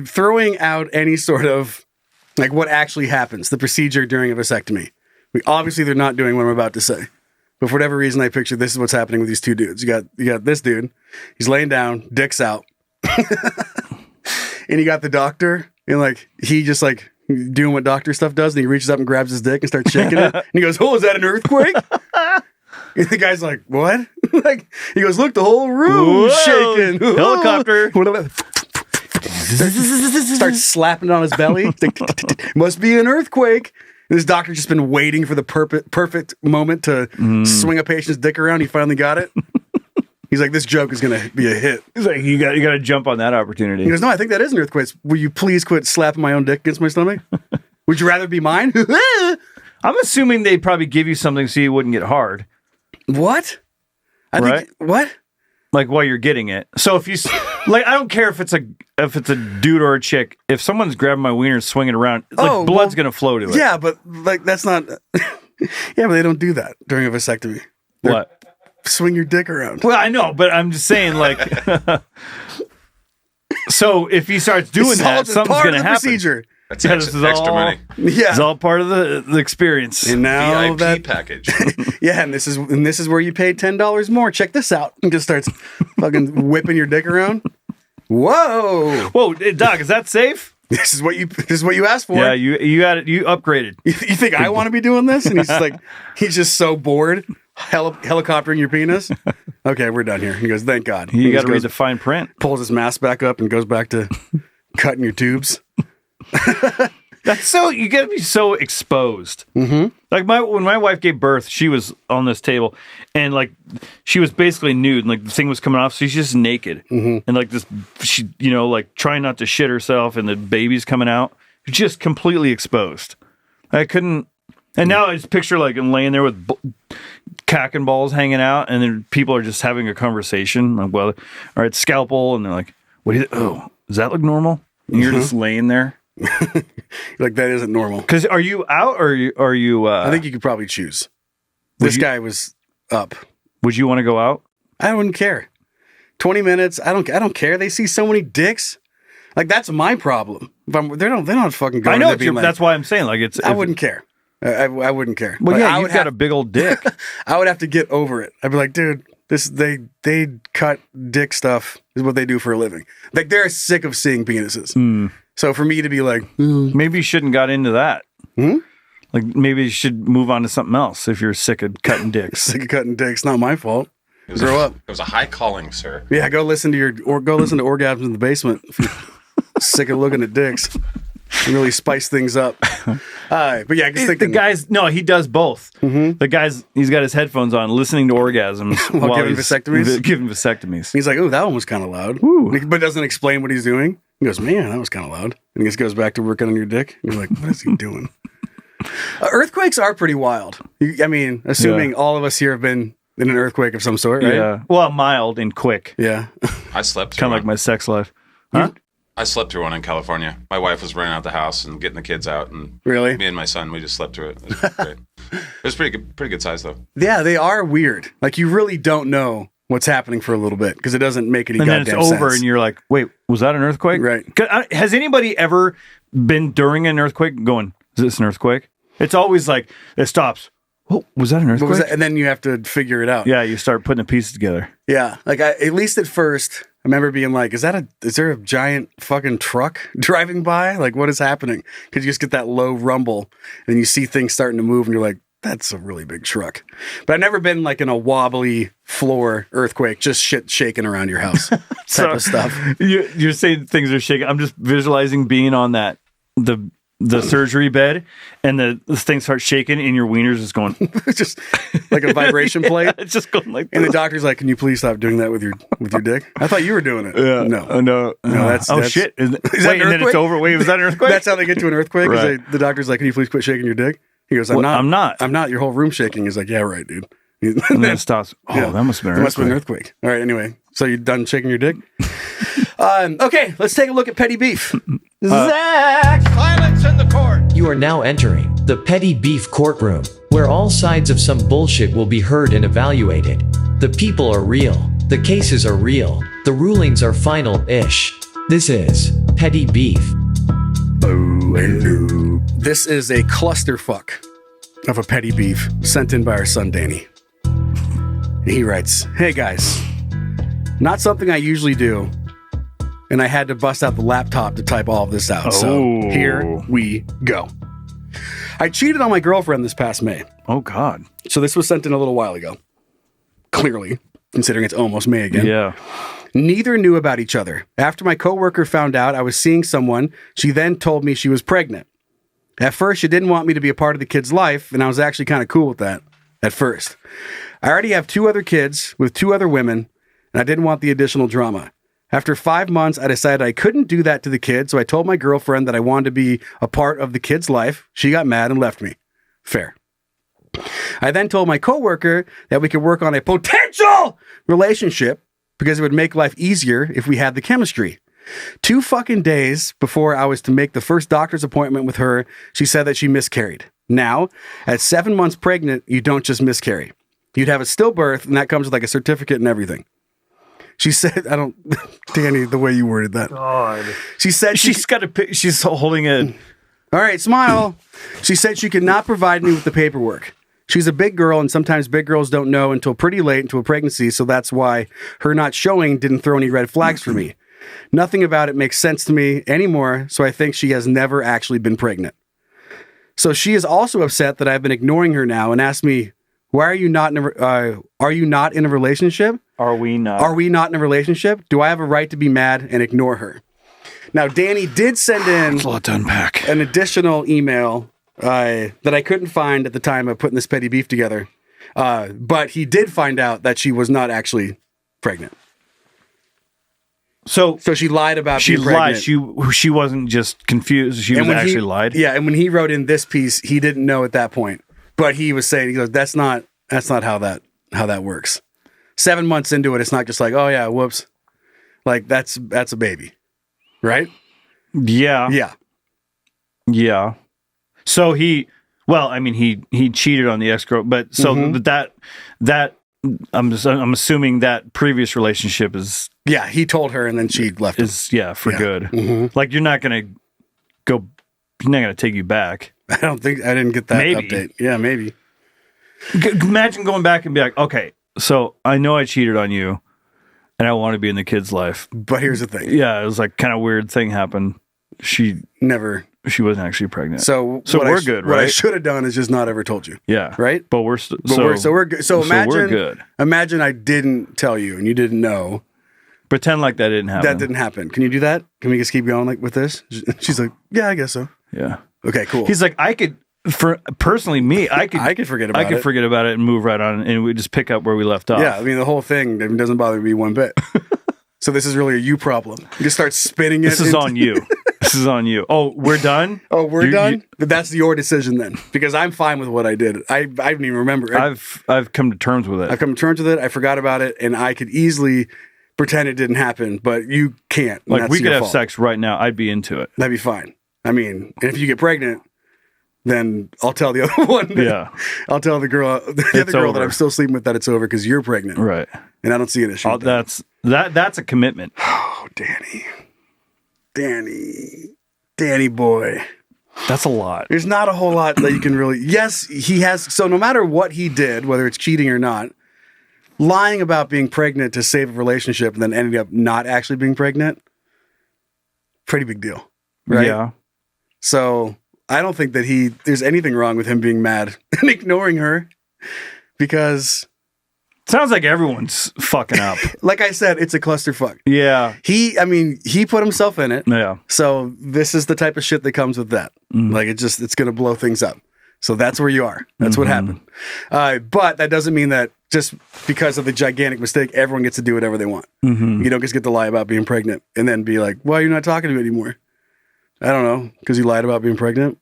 Throwing out any sort of like what actually happens, the procedure during a vasectomy. Obviously, they're not doing what I'm about to say. But for whatever reason, I picture this is what's happening with these two dudes. You got this dude. He's laying down, dick's out. And you got the doctor. And like he just like doing what doctor stuff does. And he reaches up and grabs his dick and starts shaking it. And he goes, "Oh, is that an earthquake?" And the guy's like, "What?" Like he goes, "Look, the whole room shaking. Helicopter." Starts slapping it on his belly. Must be an earthquake. And this doctor's just been waiting for the perfect moment to swing a patient's dick around. He finally got it. He's like, this joke is going to be a hit. He's like, you got to jump on that opportunity. He goes, no, I think that is an earthquake. Will you please quit slapping my own dick against my stomach? Would you rather be mine? I'm assuming they'd probably give you something so you wouldn't get hard. What? Right? What? Like while you're getting it. So if you Like, I don't care if it's a dude or a chick. If someone's grabbing my wiener and swinging around, like, blood's gonna flow to it. Yeah, but like that's not. Yeah, but they don't do that during a vasectomy. What? Swing your dick around. Well, I know, but I'm just saying, like. So if he starts doing that, something's gonna happen. Procedure. That's extra money. Yeah, it's all part of the experience. And now VIP package. Yeah, and this is where you pay $10 more. Check this out, and just starts fucking whipping your dick around. Whoa, Doc, is that safe? This is what you asked for. Yeah, you got it. You upgraded. You think I want to be doing this? And he's just so bored. Helicoptering your penis. Okay, we're done here. He goes, thank God. You got to read the fine print. Pulls his mask back up and goes back to cutting your tubes. That's so, you got to be so exposed. Mm-hmm. Like when my wife gave birth, she was on this table and like she was basically nude and like the thing was coming off, so she's just naked and like this, she like trying not to shit herself and the baby's coming out, just completely exposed. I couldn't. And now I just picture like I'm laying there with cack and balls hanging out, and then people are just having a conversation. Like, well, all right, scalpel, and they're like, "What do you? Oh, does that look normal?" And you're just laying there. Like that isn't normal. Because are you out or are you? I think you could probably choose. This guy was up. Would you want to go out? I wouldn't care. 20 minutes. I don't care. They see so many dicks. Like that's my problem. They're not fucking going. I know. That's why I'm saying like it's. I wouldn't care. I wouldn't care. Well, yeah, you've got a big old dick. I would have to get over it. I'd be like, dude, they cut dick stuff is what they do for a living. Like they're sick of seeing penises. So for me to be like, maybe you shouldn't got into that. Like maybe you should move on to something else if you're sick of cutting dicks. Sick of cutting dicks, not my fault. Grow up. It was a high calling, sir. Yeah, go listen to Orgasms in the Basement. If you're sick of looking at dicks. Really spice things up. But yeah, just thinking. The guy's, no, he does both. The guy's, he's got his headphones on listening to orgasms while giving vasectomies. Giving vasectomies. He's like, oh, that one was kind of loud. But doesn't explain what he's doing. He goes, man, that was kind of loud. And he just goes back to working on your dick. And you're like, what is he doing? Earthquakes are pretty wild. I mean, assuming all of us here have been in an earthquake of some sort, right? Yeah. Well, mild and quick. Yeah. I slept through kind of like my sex life. Huh? I slept through one in California. My wife was running out the house and getting the kids out, and really, me and my son, we just slept through it. It was great. It was pretty good size though. Yeah, they are weird. Like you really don't know what's happening for a little bit because it doesn't make any goddamn sense. And then it's over, and you're like, wait, was that an earthquake? Right? Has anybody ever been during an earthquake going, is this an earthquake? It's always like it stops. Oh, was that an earthquake? What was that? And then you have to figure it out. Yeah, you start putting the pieces together. Yeah, like at least at first. I remember being like, is there a giant fucking truck driving by? Like, what is happening? Because you just get that low rumble and you see things starting to move and you're like, that's a really big truck. But I've never been like in a wobbly floor earthquake, just shit shaking around your house type of stuff. You're saying things are shaking. I'm just visualizing being on the surgery bed and the thing starts shaking and your wiener's just going just like a vibration plate. It's just going like and the doctor's like, can you please stop doing that with your dick? I thought you were doing it. Yeah. No, that's shit. Is that wait, and then it's over. Wait, was that an earthquake? That's how they get to an earthquake. Right. The doctor's like, can you please quit shaking your dick? He goes, I'm not. Your whole room shaking. He's like, yeah, right, dude. And then it stops. Oh, yeah, that must have been an earthquake. All right, anyway. So you done shaking your dick? Okay, let's take a look at petty beef. Zach! Silence in the court! You are now entering the petty beef courtroom, where all sides of some bullshit will be heard and evaluated. The people are real. The cases are real. The rulings are final-ish. This is petty beef. This is a clusterfuck of a petty beef sent in by our son Danny. He writes, hey guys, not something I usually do, and I had to bust out the laptop to type all of this out. So here we go. I cheated on my girlfriend this past May. Oh, God. So this was sent in a little while ago. Clearly, considering it's almost May again. Yeah. Neither knew about each other. After my coworker found out I was seeing someone, she then told me she was pregnant. At first, she didn't want me to be a part of the kid's life, and I was actually kind of cool with that at first. I already have 2 other kids with 2 other women, and I didn't want the additional drama. After 5 months, I decided I couldn't do that to the kid, so I told my girlfriend that I wanted to be a part of the kid's life. She got mad and left me. Fair. I then told my coworker that we could work on a potential relationship because it would make life easier if we had the chemistry. 2 fucking days before I was to make the first doctor's appointment with her, she said that she miscarried. Now, at 7 months pregnant, you don't just miscarry. You'd have a stillbirth, and that comes with like a certificate and everything. She said, Danny, the way you worded that. God. She said she's holding a... All right, smile. She said she could not provide me with the paperwork. She's a big girl, and sometimes big girls don't know until pretty late into a pregnancy, so that's why her not showing didn't throw any red flags for me. Nothing about it makes sense to me anymore, so I think she has never actually been pregnant. So she is also upset that I've been ignoring her now and asked me, why are you not in a relationship? Are we not? Are we not in a relationship? Do I have a right to be mad and ignore her? Now, Danny did send in It's a lot to unpack. an additional email that I couldn't find at the time of putting this petty beef together. But he did find out that she was not actually pregnant. So she lied about being pregnant. She wasn't just confused. She was actually lied. Yeah, and when he wrote in this piece, he didn't know at that point. But he was saying, he goes, that's not how that works. 7 months into it, it's not just like, oh yeah, whoops. Like that's a baby. Right? Yeah. Yeah. Yeah. So he cheated on the ex-girl, but so that I'm assuming that previous relationship is... Yeah, he told her and then she left him. For good. Mm-hmm. Like you're not going to take you back. I didn't get that update. Yeah, maybe. Imagine going back and be like, okay, so I know I cheated on you and I want to be in the kid's life. But here's the thing. Yeah, it was like kind of weird thing happened. She wasn't actually pregnant. So we're good, right? What I should have done is just not ever told you. Yeah. Right? But we're good. So imagine we're good. Imagine I didn't tell you and you didn't know. Pretend like that didn't happen. That didn't happen. Can you do that? Can we just keep going like with this? She's like, yeah, I guess so. Yeah. Okay, cool. He's like, I could forget about it and move right on, and we just pick up where we left off. Yeah, I mean the whole thing doesn't bother me one bit. So this is really a you problem. You just start spinning it. This is on you. This is on you. Oh, we're done? Oh, we're done? That's your decision then. Because I'm fine with what I did. I didn't even remember it. I've come to terms with it. I've come to terms with it. I forgot about it, and I could easily pretend it didn't happen, but you can't. Like we could have sex right now. I'd be into it. That'd be fine. I mean, and if you get pregnant, then I'll tell the other one. Yeah. I'll tell the girl that I'm still sleeping with that it's over because you're pregnant. Right. And I don't see an issue. That's a commitment. Oh, Danny boy. That's a lot. There's not a whole lot that you can really. Yes, he has. So no matter what he did, whether it's cheating or not, lying about being pregnant to save a relationship and then ending up not actually being pregnant, pretty big deal. Right? Yeah. So I don't think that there's anything wrong with him being mad and ignoring her because... Sounds like everyone's fucking up. Like I said, it's a clusterfuck. Yeah. He put himself in it. Yeah. So this is the type of shit that comes with that. Mm. Like it's going to blow things up. So that's where you are. That's what happened. But that doesn't mean that just because of the gigantic mistake, everyone gets to do whatever they want. Mm-hmm. You don't just get to lie about being pregnant and then be like, well, you're not talking to me anymore. I don't know, because you lied about being pregnant.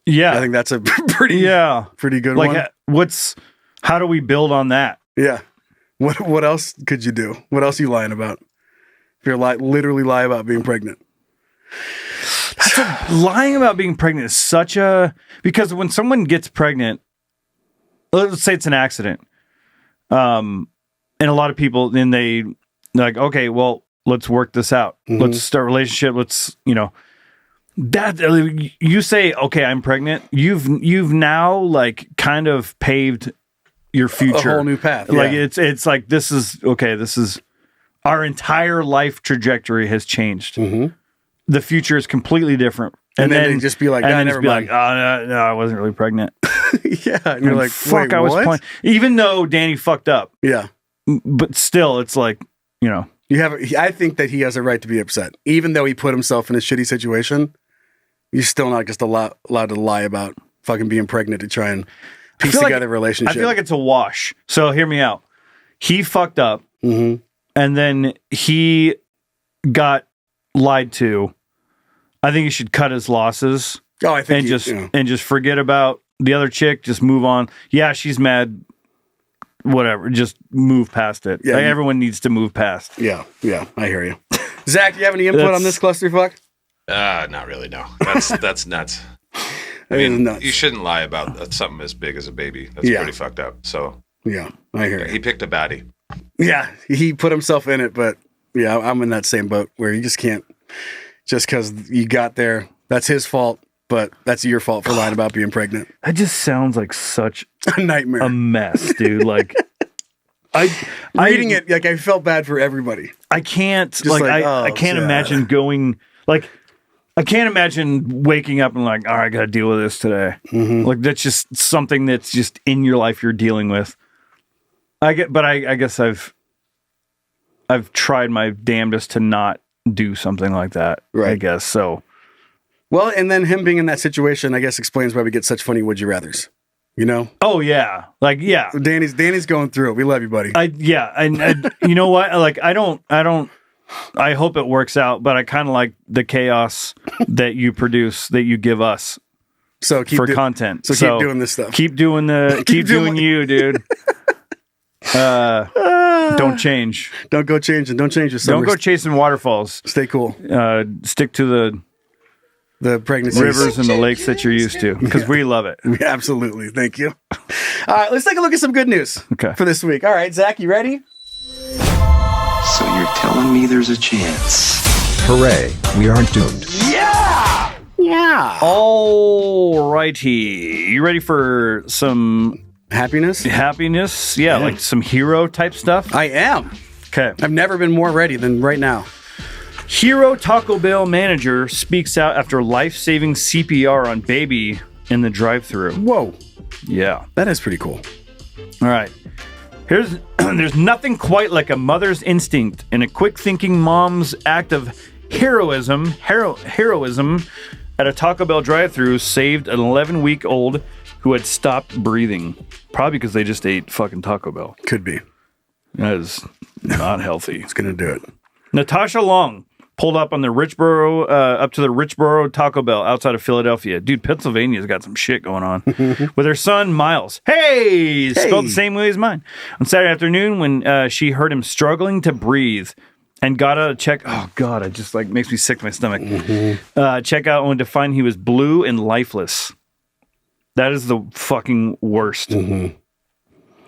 Yeah. I think that's a pretty good one. How do we build on that? Yeah. What else could you do? What else are you lying about? If you're literally lie about being pregnant. Lying about being pregnant is because when someone gets pregnant, let's say it's an accident. And a lot of people, then they're like, okay, well, let's work this out. Mm-hmm. Let's start a relationship. Let's, that you say, okay, I'm pregnant. You've now like kind of paved your future. A whole new path. Like it's like, this is our entire life trajectory has changed. Mm-hmm. The future is completely different. And then they just be like, never mind. Oh, no, I wasn't really pregnant. Yeah. And you're like, fuck, wait, I was playing. Even though Danny fucked up. Yeah. But still, it's like, I think that he has a right to be upset. Even though he put himself in a shitty situation, you're still not just allowed to lie about fucking being pregnant to try and piece together a relationship. I feel like it's a wash. So hear me out. He fucked up, and then he got lied to. I think he should cut his losses. Oh, I think and just forget about the other chick. Just move on. Yeah, she's mad. whatever. Just move past it. Yeah, Like, everyone needs to move past. Yeah, I hear you. Zach, do you have any input on this clusterfuck? Not really, no. That's nuts. I mean, you shouldn't lie about something as big as a baby. That's pretty fucked up. So yeah, I hear you. He picked a baddie. Yeah, he put himself in it, but yeah, I'm in that same boat where you just can't, just because you got there, that's his fault, but that's your fault for lying about being pregnant. That just sounds like such a nightmare, a mess, dude. Like, reading it, like I felt bad for everybody. I can't, I can't imagine going, like, I can't imagine waking up and like, all right, I got to deal with this today. Like, that's just something that's just in your life you're dealing with. I guess I've tried my damnedest to not do something like that. Right. I guess so. Well, and then him being in that situation, I guess, explains why we get such funny would you rathers. You know? Oh yeah, like yeah. Danny's going through it. We love you, buddy. I you know what? Like I don't. I hope it works out, but I kind of like the chaos that you produce, that you give us. So for content. So keep doing this stuff. Keep doing doing you, dude. Don't change. Don't go changing. Don't change your summer. Don't go chasing waterfalls. Stay cool. Stick to the pregnancy rivers and the lakes that you're used to, because we love it. Absolutely. Thank you. All right, let's take a look at some good news for this week. All right, Zach, you ready? So you're telling me there's a chance? Hooray, we aren't doomed. Yeah! Yeah. All righty. You ready for some happiness? Happiness? Yeah, like some hero type stuff? I am. Okay. I've never been more ready than right now. Hero Taco Bell manager speaks out after life-saving CPR on baby in the drive-thru. Whoa. Yeah. That is pretty cool. All right. There's nothing quite like a mother's instinct and a quick-thinking mom's act of heroism at a Taco Bell drive-thru saved an 11-week-old who had stopped breathing. Probably because they just ate fucking Taco Bell. Could be. That is not healthy. It's going to do it. Natasha Long pulled up on the up to the Richboro Taco Bell outside of Philadelphia. Dude, Pennsylvania's got some shit going on. With her son, Miles. Hey! Spelled the same way as mine. On Saturday afternoon when she heard him struggling to breathe and got out to check. Oh, God, it just like makes me sick to my stomach. Check out only to find he was blue and lifeless. That is the fucking worst.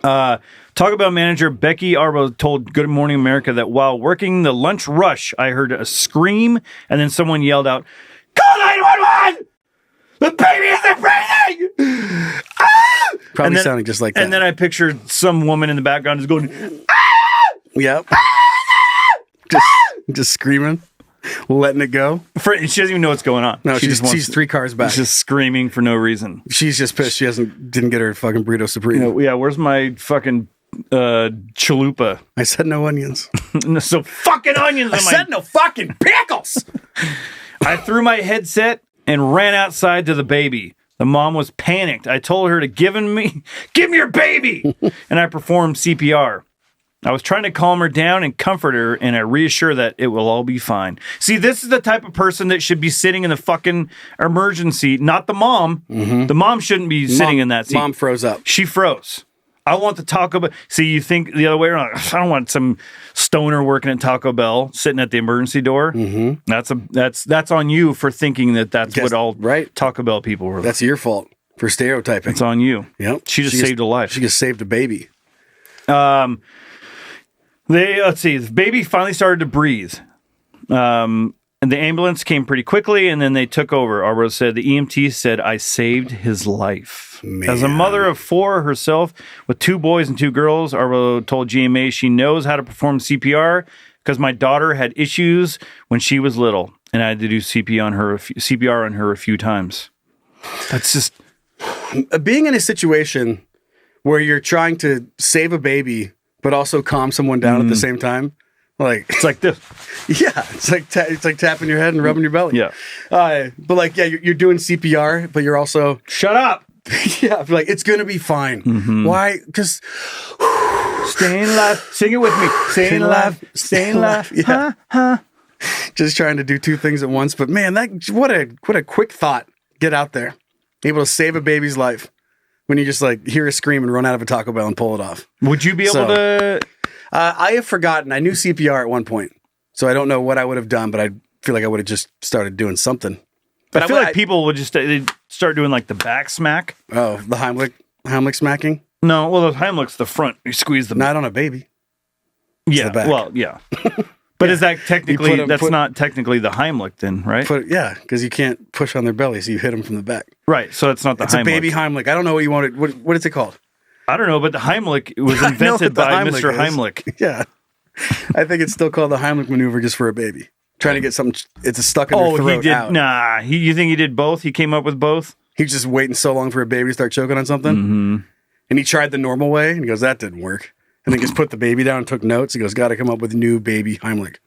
Taco Bell manager Becky Arbo told Good Morning America that while working the lunch rush, I heard a scream and then someone yelled out, "Call 911! The baby isn't breathing!" Probably sounding just like that. And then I pictured some woman in the background just going, Yep. just screaming, letting it go. She doesn't even know what's going on. No, she's 3 cars back. She's just screaming for no reason. She's just pissed she didn't get her fucking burrito supreme. Yeah, where's my fucking chalupa? I said no onions. So fucking onions. I said no fucking pickles. I threw my headset and ran outside to the baby. The mom was panicked. I told her to give me your baby, and I performed CPR. I was trying to calm her down and comfort her, and I reassure that it will all be fine. See, this is the type of person that should be sitting in the fucking emergency, not the mom. The mom shouldn't be sitting in that seat. Mom froze up. She froze. I want the Taco Bell. See, you think the other way around. I don't want some stoner working at Taco Bell sitting at the emergency door. That's on you for thinking that's what all Taco Bell people were. That's your fault for stereotyping. It's on you. Yep. She just saved a life. She just saved a baby. Let's see. The baby finally started to breathe. And the ambulance came pretty quickly, and then they took over. Arbro said, the EMT said, I saved his life. Man. As a mother of 4 herself, with 2 boys and 2 girls, Arbro told GMA she knows how to perform CPR because my daughter had issues when she was little, and I had to do CPR on her a few times. That's just... Being in a situation where you're trying to save a baby, but also calm someone down at the same time. Like it's like this. Yeah, it's like tapping your head and rubbing your belly. Yeah. But like, yeah, you're doing CPR, but you're also shut up. Yeah, like it's gonna be fine. Why? Because staying alive. Sing it with me. Staying alive. Staying alive. Yeah. Just trying to do 2 things at once. But man, what a quick thought. Get out there, able to save a baby's life. when you just like hear a scream and run out of a Taco Bell and pull it off. Would you be able to? I have forgotten. I knew CPR at one point, so I don't know what I would have done, but I feel like I would have just started doing something. But I feel like people would just they'd start doing like the back smack. Oh, the Heimlich smacking? No, well, the Heimlich's the front. You squeeze the... Not on a baby. It's yeah, the back. well, yeah. But is that technically... that's not technically the Heimlich then, right? Yeah, because you can't push on their belly, so you hit them from the back. Right, so it's not the Heimlich. It's a baby Heimlich. I don't know what you wanted. What is it called? I don't know, but the Heimlich was invented by Mr. Heimlich. Yeah. I think it's still called the Heimlich maneuver just for a baby. Trying to get something... It's stuck in their throat he did... out. Nah, you think he did both? He came up with both? He's just waiting so long for a baby to start choking on something. Mm-hmm. And he tried the normal way, and he goes, that didn't work. And then just put the baby down and took notes. He goes, got to come up with new baby Heimlich.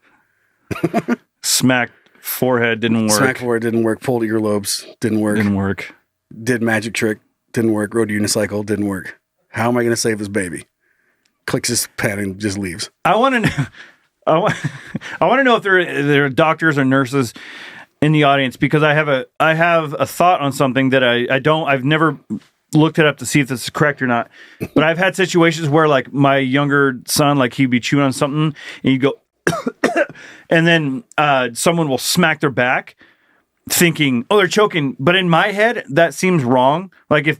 Smack forehead didn't work. Smack forehead didn't work. Pulled earlobes didn't work. Didn't work. Did magic trick didn't work. Rode unicycle didn't work. How am I going to save this baby? Clicks his pen and just leaves. I want to know. I want to know if there are doctors or nurses in the audience, because I have a thought on something that I've never looked it up to see if this is correct or not. But I've had situations where like my younger son, like he'd be chewing on something and you go, and then someone will smack their back thinking, oh, they're choking. But in my head, that seems wrong. Like if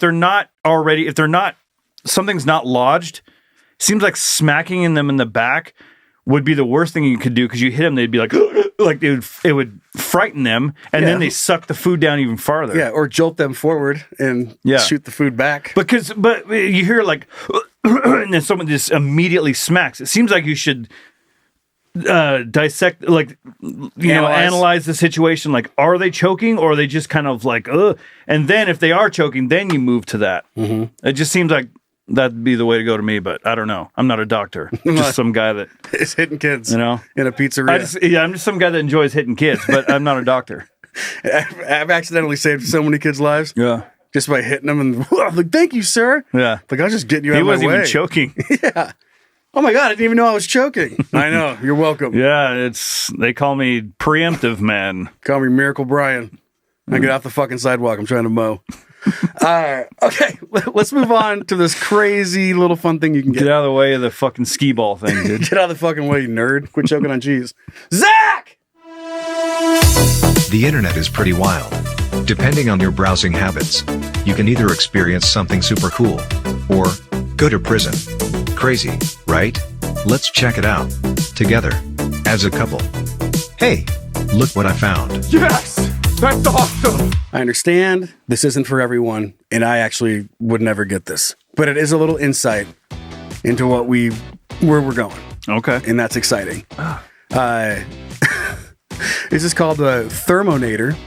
something's not lodged, seems like smacking them in the back would be the worst thing you could do, because you hit them, they'd be like it would frighten them, and then they suck the food down even farther. Yeah, or jolt them forward and shoot the food back. But you hear like, and then someone just immediately smacks. It seems like you should dissect, like analyze the situation. Like, are they choking, or are they just kind of like, ugh? And then if they are choking, then you move to that. Mm-hmm. It just seems like that'd be the way to go to me, but I don't know. I'm not a doctor. Just some guy that is hitting kids, in a pizzeria. I'm just some guy that enjoys hitting kids, but I'm not a doctor. I've accidentally saved so many kids' lives. Yeah. Just by hitting them and like, thank you, sir. Yeah. Like, I was just getting you out of my way. He wasn't even choking. Yeah. Oh my God, I didn't even know I was choking. I know. You're welcome. Yeah, they call me preemptive man. Call me Miracle Brian. I get off the fucking sidewalk. I'm trying to mow. Okay, let's move on to this crazy little fun thing you can get. Get out of the way of the fucking skee ball thing, dude. Get out of the fucking way, you nerd. Quit choking on cheese. Zach! The internet is pretty wild. Depending on your browsing habits, you can either experience something super cool or go to prison. Crazy, right? Let's check it out together as a couple. Hey, look what I found. Yes! That's awesome! I understand this isn't for everyone, and I actually would never get this. But it is a little insight into where we're going. Okay. And that's exciting. This is called the Thermonator.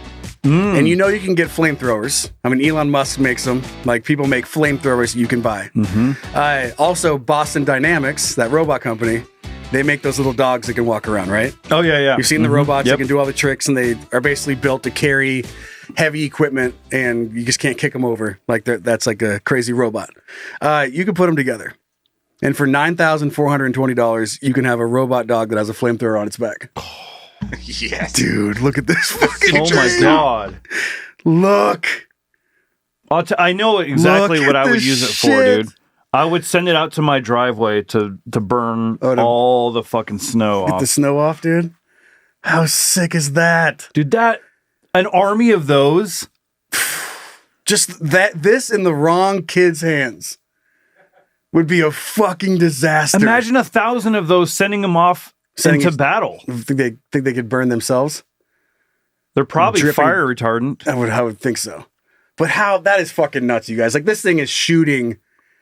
And you know you can get flamethrowers. I mean, Elon Musk makes them. Like, people make flamethrowers you can buy. Mm-hmm. Also, Boston Dynamics, that robot company, they make those little dogs that can walk around, right? Oh, yeah. You've seen the robots that can do all the tricks, and they are basically built to carry heavy equipment, and you just can't kick them over. Like, that's like a crazy robot. You can put them together. And for $9,420, you can have a robot dog that has a flamethrower on its back. Yes. Dude, look at this fucking Oh my God. Look. I know exactly what I would use it for, dude. I would send it out to my driveway to burn all the fucking snow off. Get the snow off, dude? How sick is that? Dude, an army of those. Just this in the wrong kid's hands would be a fucking disaster. Imagine 1,000 of those sending them off into battle. Think they could burn themselves? They're probably fire retardant. I would think so. But that is fucking nuts, you guys. Like, this thing is shooting.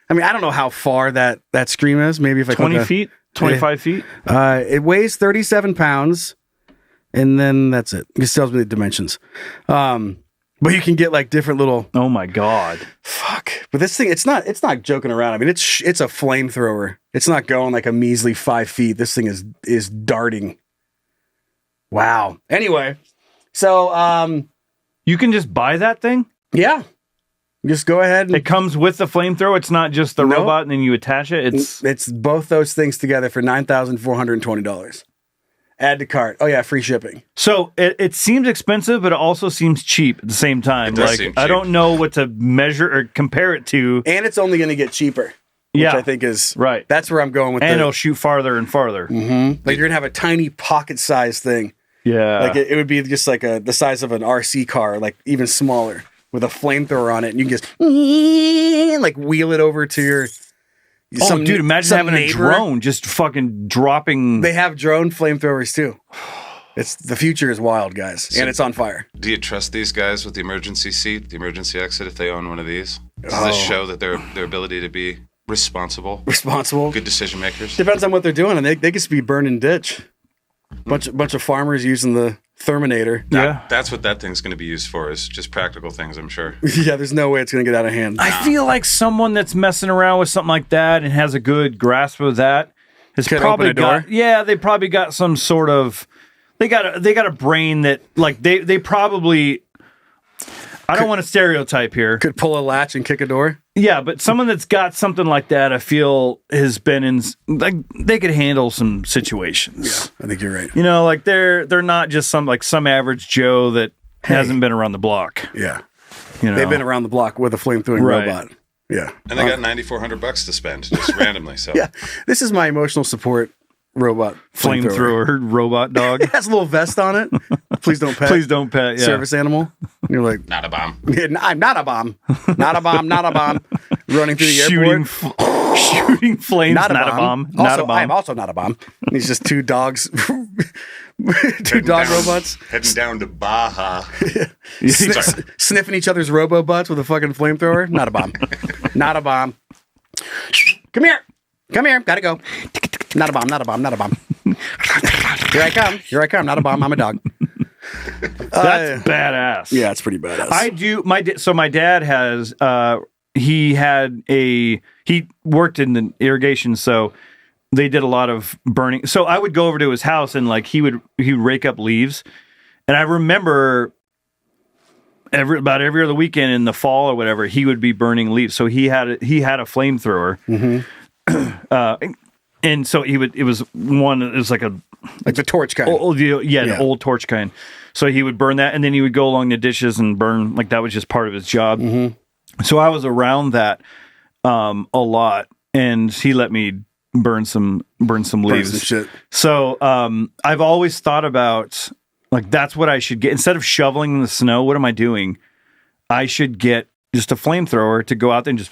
I mean, I don't know how far that scream is. Maybe if I 20 feet, 25 feet. It weighs 37 pounds, and then that's it. It just tells me the dimensions. But you can get like different little. Oh my God! Fuck! But this thing, it's not joking around. I mean, it's a flamethrower. It's not going like a measly 5 feet. This thing is darting. Wow. Anyway, so you can just buy that thing. Yeah. Just go ahead. It comes with the flamethrower. It's not just the robot and then you attach it. It's both those things together for $9,420. Add to cart. Oh yeah, free shipping. So it seems expensive, but it also seems cheap at the same time. It does seem cheap. I don't know what to measure or compare it to. And it's only going to get cheaper. Which I think is right. That's where I'm going with it. And it'll shoot farther and farther. Mm-hmm. Like you're going to have a tiny pocket-sized thing. Yeah. Like it would be just like the size of an RC car, like even smaller, with a flamethrower on it, and you can just like wheel it over to your. Dude, imagine having a drone just fucking dropping. They have drone flamethrowers too. The future is wild, guys, and it's on fire. Do you trust these guys with the emergency seat, the emergency exit, if they own one of these? Does this show that their ability to be responsible, good decision makers? Depends on what they're doing, and they could just be burning ditch. Bunch of farmers using the Terminator. That's what that thing's going to be used for, is just practical things, I'm sure. Yeah, there's no way it's going to get out of hand. I feel like someone that's messing around with something like that and has a good grasp of that has probably got. Yeah, they probably got some sort of. They got a brain that like they probably. I don't want to stereotype here. Could pull a latch and kick a door. Yeah, but someone that's got something like that, I feel, has been in like they could handle some situations. Yeah, I think you're right. You know, like they're not just some average Joe that hasn't been around the block. Yeah, you know, they've been around the block with a flamethrowing robot. Yeah, and they got $9,400 to spend just randomly. So yeah, this is my emotional support robot flamethrower robot dog. It has a little vest on it. Please don't pet. Please don't pet. Yeah. Service animal. And you're like, not a bomb. Yeah, I'm not a bomb. Not a bomb. Not a bomb. Running through the airport. Shooting flames. Not a bomb. Not a bomb. I'm also not a bomb. And he's just two dogs. Two dog robots. Heading down to Baja. Sniffing each other's robo butts with a fucking flamethrower. Not a bomb. Not a bomb. Come here. Come here. Gotta go. Not a bomb. Not a bomb. Not a bomb. Here I come. Here I come. Not a bomb. I'm a dog. That's badass. Yeah, it's pretty badass. I do. My dad has. He worked in the irrigation, so they did a lot of burning. So I would go over to his house and like he would rake up leaves, and I remember about every other weekend in the fall or whatever he would be burning leaves. So he had a flamethrower. Mm-hmm. And so it was like the torch kind. An old torch kind. So he would burn that, and then he would go along the ditches and burn, like that was just part of his job. Mm-hmm. So I was around that a lot, and he let me burn some leaves. Some shit. So I've always thought about like that's what I should get instead of shoveling in the snow. What am I doing? I should get just a flamethrower to go out there and just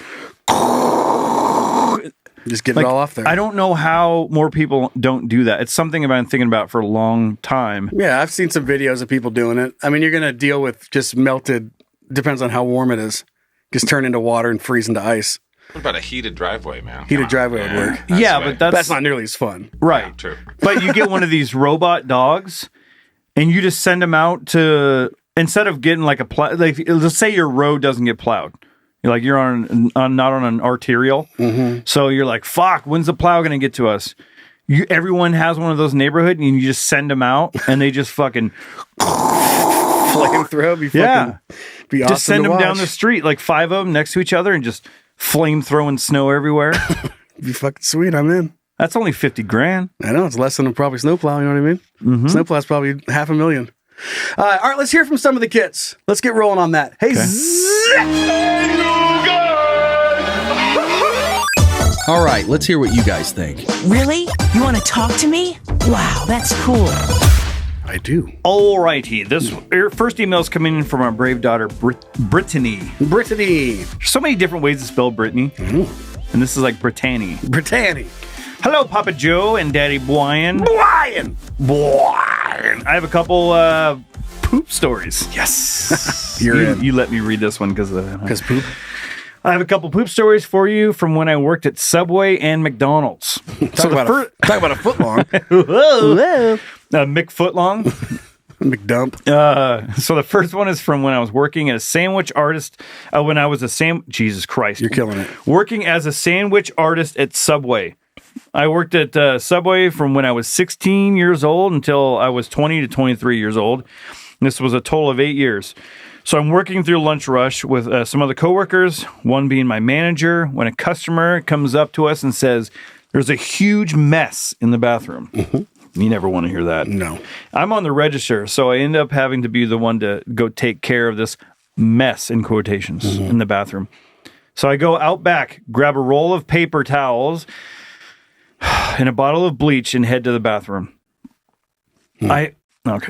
get it all off there. I don't know how more people don't do that. It's something I've been thinking about for a long time. Yeah, I've seen some videos of people doing it. I mean, you're going to deal with just melted, depends on how warm it is, just turn into water and freeze into ice. What about a heated driveway, man? Heated driveway would work. Yeah, but that's not nearly as fun. Right. Yeah, true. But you get one of these robot dogs and you just send them out to, instead of getting like let's say your road doesn't get plowed. You're not on an arterial. Mm-hmm. So you're like, fuck, when's the plow going to get to us? Everyone has one of those neighborhood and you just send them out and they just fucking flamethrower. Be awesome. Just send them down the street, like 5 of them next to each other and just flame throwing snow everywhere. Be fucking sweet. I'm in. That's only $50,000. I know. It's less than probably snowplow. You know what I mean? Mm-hmm. Snowplow's probably $500,000. All right, let's hear from some of the kids. Let's get rolling on that. Hey, All right, let's hear what you guys think. Really? You want to talk to me? Wow, that's cool. I do. All righty. This first email is coming in from our brave daughter, Brittany. Brittany. There's so many different ways to spell Brittany. Mm-hmm. And this is like Brittany. Brittany. Hello, Papa Joe and Daddy Brian. Brian. I have a couple poop stories. Yes. You let me read this one because poop. I have a couple poop stories for you from when I worked at Subway and McDonald's. Talk about a foot long. Whoa. Mick Footlong. McDump. So the first one is from when I was working as a sandwich artist. When I was Jesus Christ. You're killing it. Working as a sandwich artist at Subway. I worked at Subway from when I was 16 years old until I was 20 to 23 years old. This was a total of 8 years. So I'm working through lunch rush with some other coworkers, one being my manager, when a customer comes up to us and says, there's a huge mess in the bathroom. Mm-hmm. You never want to hear that. No. I'm on the register, so I end up having to be the one to go take care of this mess, in quotations, in the bathroom. So I go out back, grab a roll of paper towels and a bottle of bleach and head to the bathroom. Okay,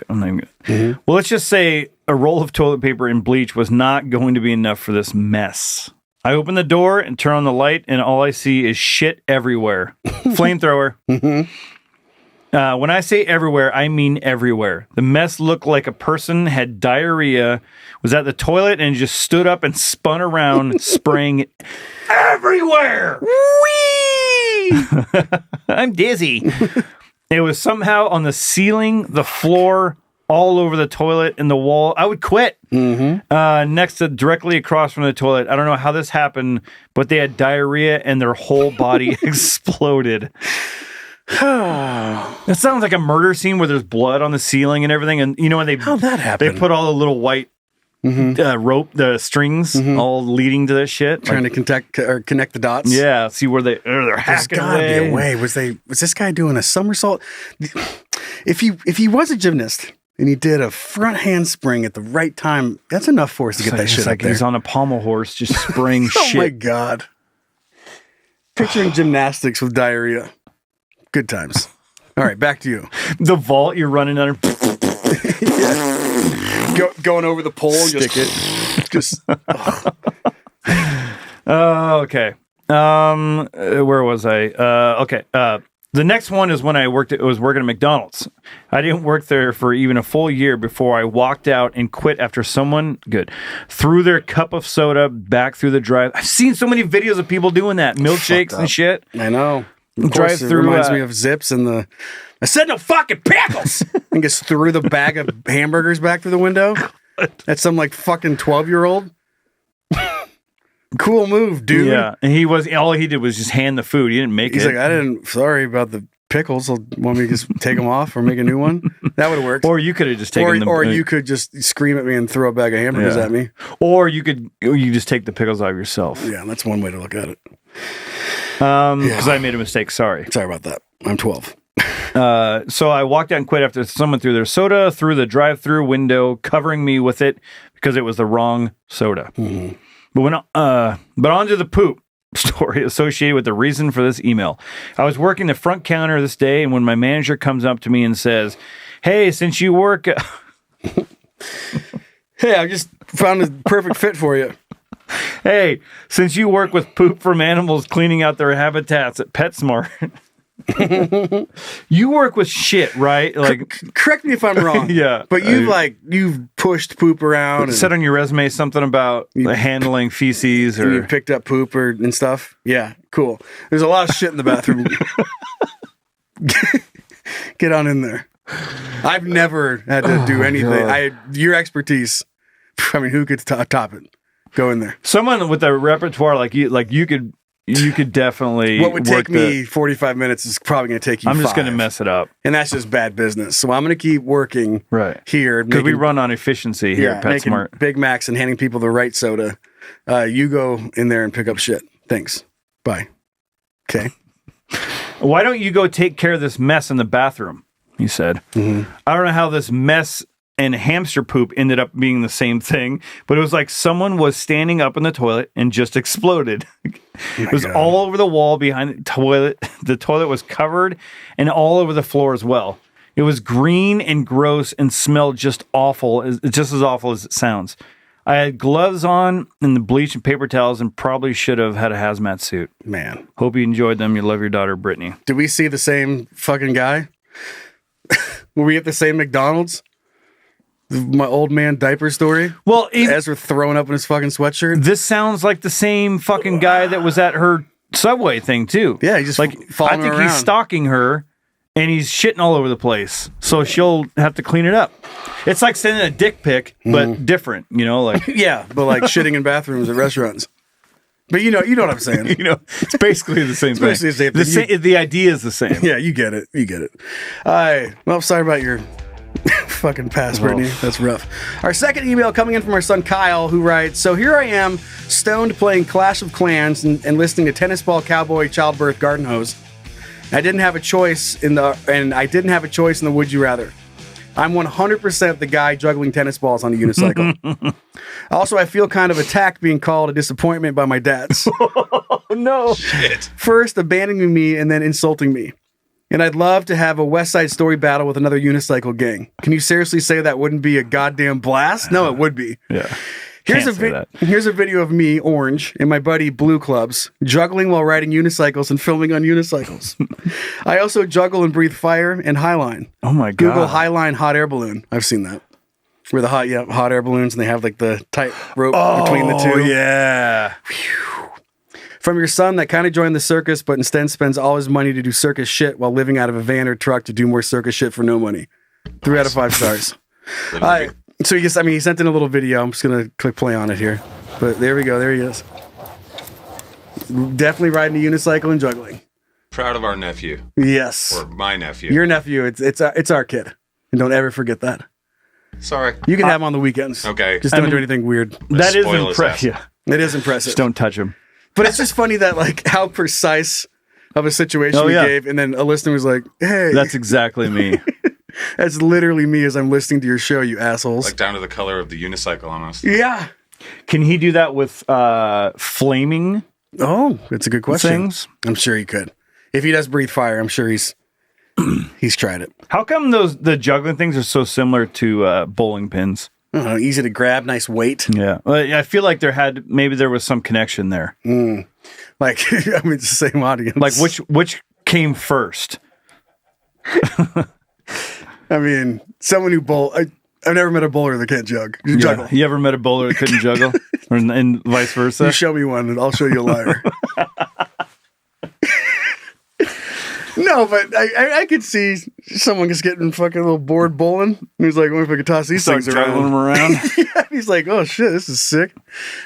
I'm not even good. Well, let's just say a roll of toilet paper and bleach was not going to be enough for this mess. I open the door and turn on the light, and all I see is shit everywhere. Flamethrower. When I say everywhere, I mean everywhere. The mess looked like a person had diarrhea, was at the toilet, and just stood up and spun around, spraying it everywhere. Whee! I'm dizzy. It was somehow on the ceiling, the floor, all over the toilet, and the wall. I would quit. Next to, directly across from the toilet. I don't know how this happened, but they had diarrhea and their whole body exploded. That sounds like a murder scene where there's blood on the ceiling and everything. And you know when how'd that happen? They put all the little white rope, the strings, all leading to this shit, trying to connect the dots. Yeah, see where they're hacking away. Be a way. Was this guy doing a somersault? If he was a gymnast and he did a front handspring at the right time, that's enough force to get that shit up there. He's on a pommel horse just spraying shit. Oh my god! Picturing gymnastics with diarrhea. Good times. All right, back to you. The vault you're running under. Going over the pole and stick it. Just. Okay. Where was I? Okay. The next one is when I was working at McDonald's. I didn't work there for even a full year before I walked out and quit after someone threw their cup of soda back through the drive. I've seen so many videos of people doing that, milkshakes and shit. I know. Drive through reminds me of Zips and the. I said no fucking pickles. And just threw the bag of hamburgers back through the window. That's some like fucking 12-year-old. Cool move, dude. Yeah, and all he did was just hand the food. He didn't make He's it. like, sorry about the pickles. Want me to just take them off or make a new one? That would work. Or you could have just taken them. Or you could just scream at me and throw a bag of hamburgers at me. Or you just take the pickles out yourself. Yeah, that's one way to look at it. Because I made a mistake. Sorry about that. I'm 12. So I walked out and quit after someone threw their soda through the drive-through window, covering me with it because it was the wrong soda. But on to the poop story associated with the reason for this email. I was working the front counter this day, and when my manager comes up to me and says, "Hey, since you work," hey, I just found a perfect fit for you. Hey, since you work with poop from animals cleaning out their habitats at PetSmart. You work with shit, right? Like, correct me if I'm wrong. Yeah, but you've pushed poop around. Said on your resume something about handling feces, or you picked up poop and stuff. Yeah, cool. There's a lot of shit in the bathroom. Get on in there. I've never had to do anything. Your expertise. I mean, who could top it? Go in there. Someone with a repertoire like you could definitely. What would take me 45 minutes is probably going to take you. I'm just going to mess it up, and that's just bad business. So I'm going to keep working here because we run on efficiency here at PetSmart. Big Macs and handing people the right soda. You go in there and pick up shit. Thanks. Bye. Okay. Why don't you go take care of this mess in the bathroom? He said. I don't know how this mess and hamster poop ended up being the same thing, but it was like someone was standing up in the toilet and just exploded. It was all over the wall behind the toilet. The toilet was covered and all over the floor as well. It was green and gross and smelled just awful, just as awful as it sounds. I had gloves on and the bleach and paper towels and probably should have had a hazmat suit. Man. Hope you enjoyed them. You love your daughter, Brittany. Did we see the same fucking guy? Were we at the same McDonald's? My old man diaper story? Well, as we're throwing up in his fucking sweatshirt? This sounds like the same fucking guy that was at her Subway thing, too. Yeah, he's just like, following I think her around. He's stalking her, and he's shitting all over the place. So she'll have to clean it up. It's like sending a dick pic, but different, like. Yeah, but like shitting in bathrooms at restaurants. But you know what I'm saying. It's basically the same thing. Basically the same thing. The idea is the same. Yeah, you get it. Well, sorry about your fucking past, Brittany. That's rough. Our second email coming in from our son Kyle, who writes, "So here I am, stoned playing Clash of Clans and listening to Tennis Ball Cowboy Childbirth Garden Hose. I didn't have a choice in the would you rather. I'm 100% the guy juggling tennis balls on a unicycle. Also, I feel kind of attacked being called a disappointment by my dads. Oh, no. Shit. First, abandoning me and then insulting me. And I'd love to have a West Side Story battle with another unicycle gang. Can you seriously say that wouldn't be a goddamn blast? No, it would be. Yeah. Here's a video of me, Orange, and my buddy Blue Clubs, juggling while riding unicycles and filming on unicycles. I also juggle and breathe fire and highline. Oh my God. Google highline hot air balloon. I've seen that. Where the hot air balloons and they have like the tight rope between the two. Oh, yeah. Whew. From your son that kind of joined the circus, but instead spends all his money to do circus shit while living out of a van or truck to do more circus shit for no money. 3 out of 5 stars. So he sent in a little video. I'm just going to click play on it here. But there we go. There he is. Definitely riding a unicycle and juggling. Proud of our nephew. Yes. Or my nephew. Your nephew. It's our kid. And don't ever forget that. Sorry. You can have him on the weekends. Okay. Just don't do anything weird. That is impressive. Yeah. It is impressive. Just don't touch him. But it's just funny that like how precise of a situation we gave. And then a listener was like, hey. That's exactly me. That's literally me as I'm listening to your show, you assholes. Like down to the color of the unicycle almost. Yeah. Can he do that with flaming? Oh, that's a good question. Things? I'm sure he could. If he does breathe fire, I'm sure he's tried it. How come the juggling things are so similar to bowling pins? I don't know, easy to grab, nice weight. Yeah. Well, I feel like there was some connection there. Like, I mean, it's the same audience. Like which came first? I mean, someone who I've never met a bowler that can't juggle. You ever met a bowler that couldn't juggle? and vice versa? You show me one and I'll show you a liar. No, but I could see someone just getting fucking a little bored bowling. And he's like, I wonder if I could toss these things around. Juggling them around. Yeah, he's like, oh shit, this is sick.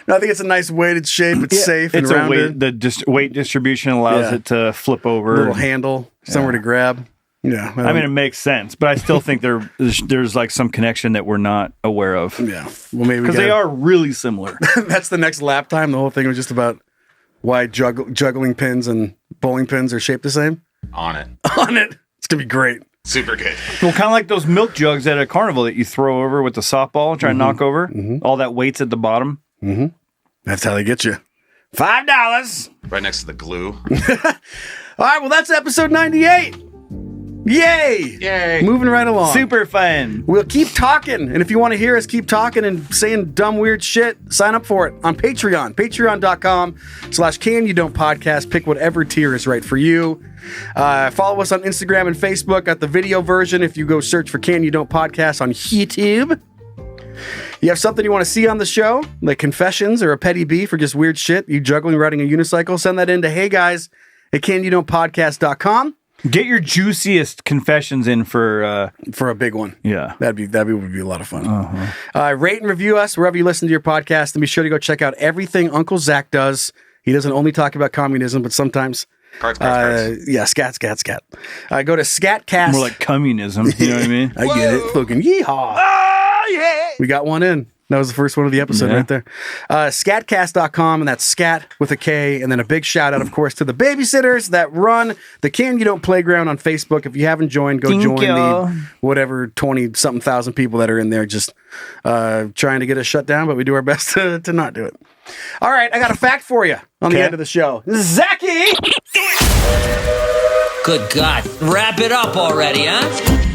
No, I think it's a nice weighted shape. It's safe and rounded. The weight distribution allows it to flip over. A little handle, somewhere to grab. Yeah. I mean, it makes sense, but I still think there's like some connection that we're not aware of. Yeah. Well, maybe because they are really similar. That's the next lap time. The whole thing was just about why juggling pins and bowling pins are shaped the same. On it. It's going to be great. Super good. Well, kind of like those milk jugs at a carnival that you throw over with the softball and try to knock over. Mm-hmm. All that weight's at the bottom. Mm-hmm. That's how they get you. $5. Right next to the glue. All right, well, that's episode 98. Yay! Yay! Moving right along. Super fun. We'll keep talking, and if you want to hear us keep talking and saying dumb, weird shit, sign up for it on Patreon. Patreon.com/CanYouDon'tPodcast. Pick whatever tier is right for you. Follow us on Instagram and Facebook. Got the video version if you go search for Can You Don't Podcast on YouTube. You have something you want to see on the show, like confessions or a petty beef or just weird shit, you juggling, riding a unicycle, send that in to heyguys@CanYouDon'tPodcast.com. Get your juiciest confessions in for a big one. Yeah. Would be a lot of fun. Rate and review us wherever you listen to your podcast, and be sure to go check out everything Uncle Zach does. He doesn't only talk about communism, but sometimes Cards. Yeah, scat. Go to Scatcast. More like communism, you know what I mean? I get it. Fucking yeehaw. Oh, yeah. We got one in. That was the first one of the episode right there. Scatcast.com, and that's scat with a K. And then a big shout out, of course, to the babysitters that run the Can You Don't Playground on Facebook. If you haven't joined, go join the whatever 20-something thousand people that are in there just trying to get us shut down, but we do our best to not do it. All right, I got a fact for you on the end of the show. Zachy! Good God. Wrap it up already, huh?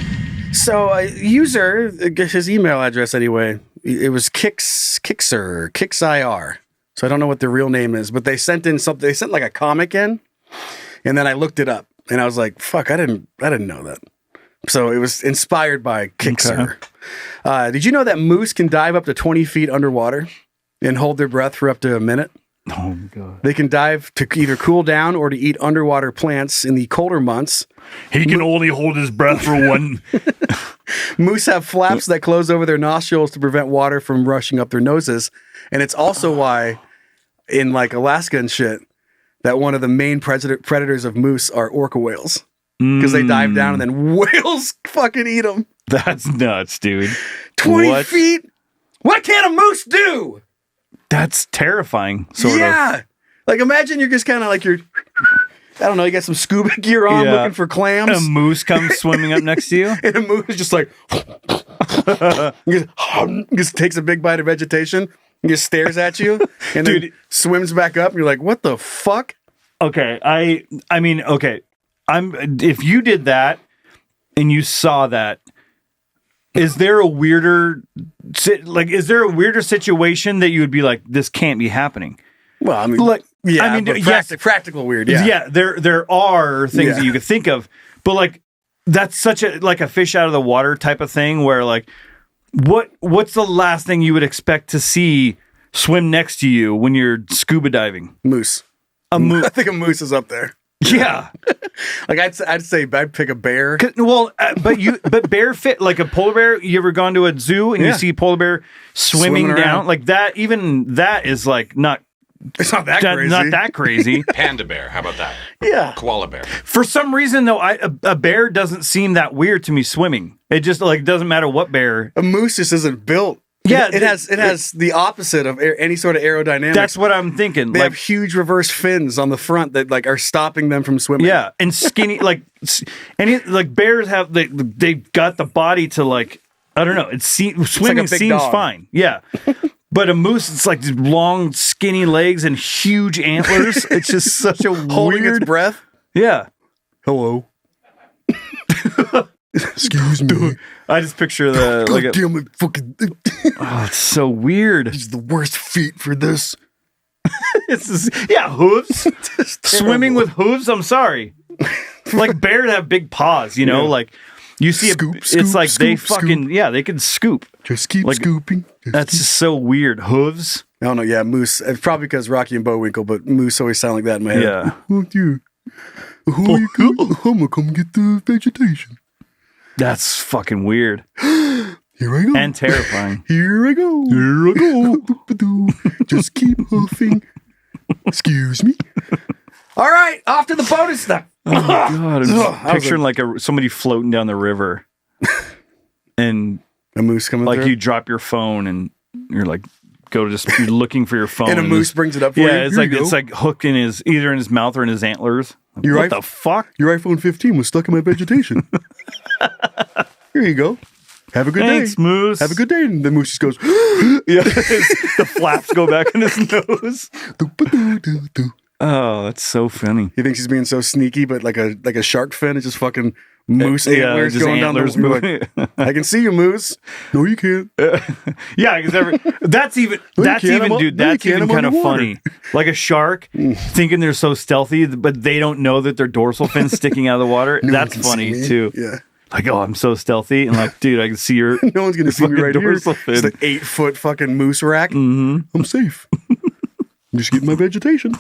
So a user, his email address anyway, it was Kixir. So I don't know what their real name is, but they sent in something. They sent like a comic in, and then I looked it up, and I was like, "Fuck, I didn't know that." So it was inspired by Kixir. Okay. Did you know that moose can dive up to 20 feet underwater and hold their breath for up to a minute? Oh my God! They can dive to either cool down or to eat underwater plants in the colder months. He can only hold his breath for one. Moose have flaps that close over their nostrils to prevent water from rushing up their noses. And it's also why in like Alaska and shit, that one of the main predators of moose are orca whales. Because they dive down and then whales fucking eat them. That's nuts, dude. 20 feet? What can a moose do? That's terrifying, sort of. Yeah. Like imagine you're just kind of like I don't know, you got some scuba gear on looking for clams. A moose comes swimming up next to you. And a moose is just like, just takes a big bite of vegetation and just stares at you and then swims back up. And you're like, what the fuck? Okay. I mean, okay. If you did that and you saw that, is there a weirder situation that you would be like, this can't be happening? Well, I mean, practical weird. Yeah. Yeah. There are things that you could think of, but like, that's such a fish out of the water type of thing where like, what's the last thing you would expect to see swim next to you when you're scuba diving? Moose. A moose. I think a moose is up there. Yeah. Like I'd say I'd pick a bear. But bear fit like a polar bear. You ever gone to a zoo and you see polar bear swimming down like that? Even that is like not. It's not that crazy. Not that crazy. Panda bear. How about that? Yeah. Koala bear. For some reason though, a bear doesn't seem that weird to me swimming. It just like doesn't matter what bear. A moose just isn't built. Yeah, it has the opposite of any sort of aerodynamics. That's what I'm thinking. They have huge reverse fins on the front that like are stopping them from swimming. Yeah, and skinny like bears have they've got the body to like I don't know. Swimming seems dog. Fine. Yeah. But a moose, it's like long, skinny legs and huge antlers. It's just such a holding weird its breath. Yeah. Hello. Excuse me. I just picture the God damn it, fucking. Oh, it's so weird. He's the worst feet for this. Hooves. Swimming with hooves. I'm sorry. Like bears have big paws, you know, like. You see, it's like they fucking, they can scoop. Just keep scooping. That's just so weird. Hooves? I don't know. Yeah, moose. It's probably because Rocky and Bullwinkle, but moose always sound like that in my head. Yeah. Oh, dude. I'm gonna come get the vegetation. That's fucking weird. Here I go. And terrifying. Here I go. Here I go. Just keep hoofing. Excuse me. All right, off to the bonus stuff. Oh my god! I'm just picturing like somebody floating down the river, and a moose coming. Like through? you drop your phone and you're like, you're looking for your phone, and a moose brings it up for you. Yeah, it's like hooked in either in his mouth or in his antlers. Like, what the fuck? Your iPhone 15 was stuck in my vegetation. Here you go. Have a good day. Thanks, moose. Have a good day. And the moose just goes. The flaps go back in his nose. Oh, that's so funny. He thinks he's being so sneaky, but like a shark fin is just fucking moose antlers going down the like, I can see you, moose. No, you can't. Yeah, because that's even kind of funny. Like a shark thinking they're so stealthy, but they don't know that their dorsal fin's sticking out of the water. That's funny too. Yeah. Like, oh, I'm so stealthy, and like, dude, I can see your. No one's gonna see me right here. It's the 8-foot fucking moose rack. Mm-hmm. I'm safe. I'm just getting my vegetation.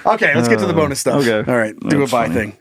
Okay, let's get to the bonus stuff. Okay. All right, do a bye thing.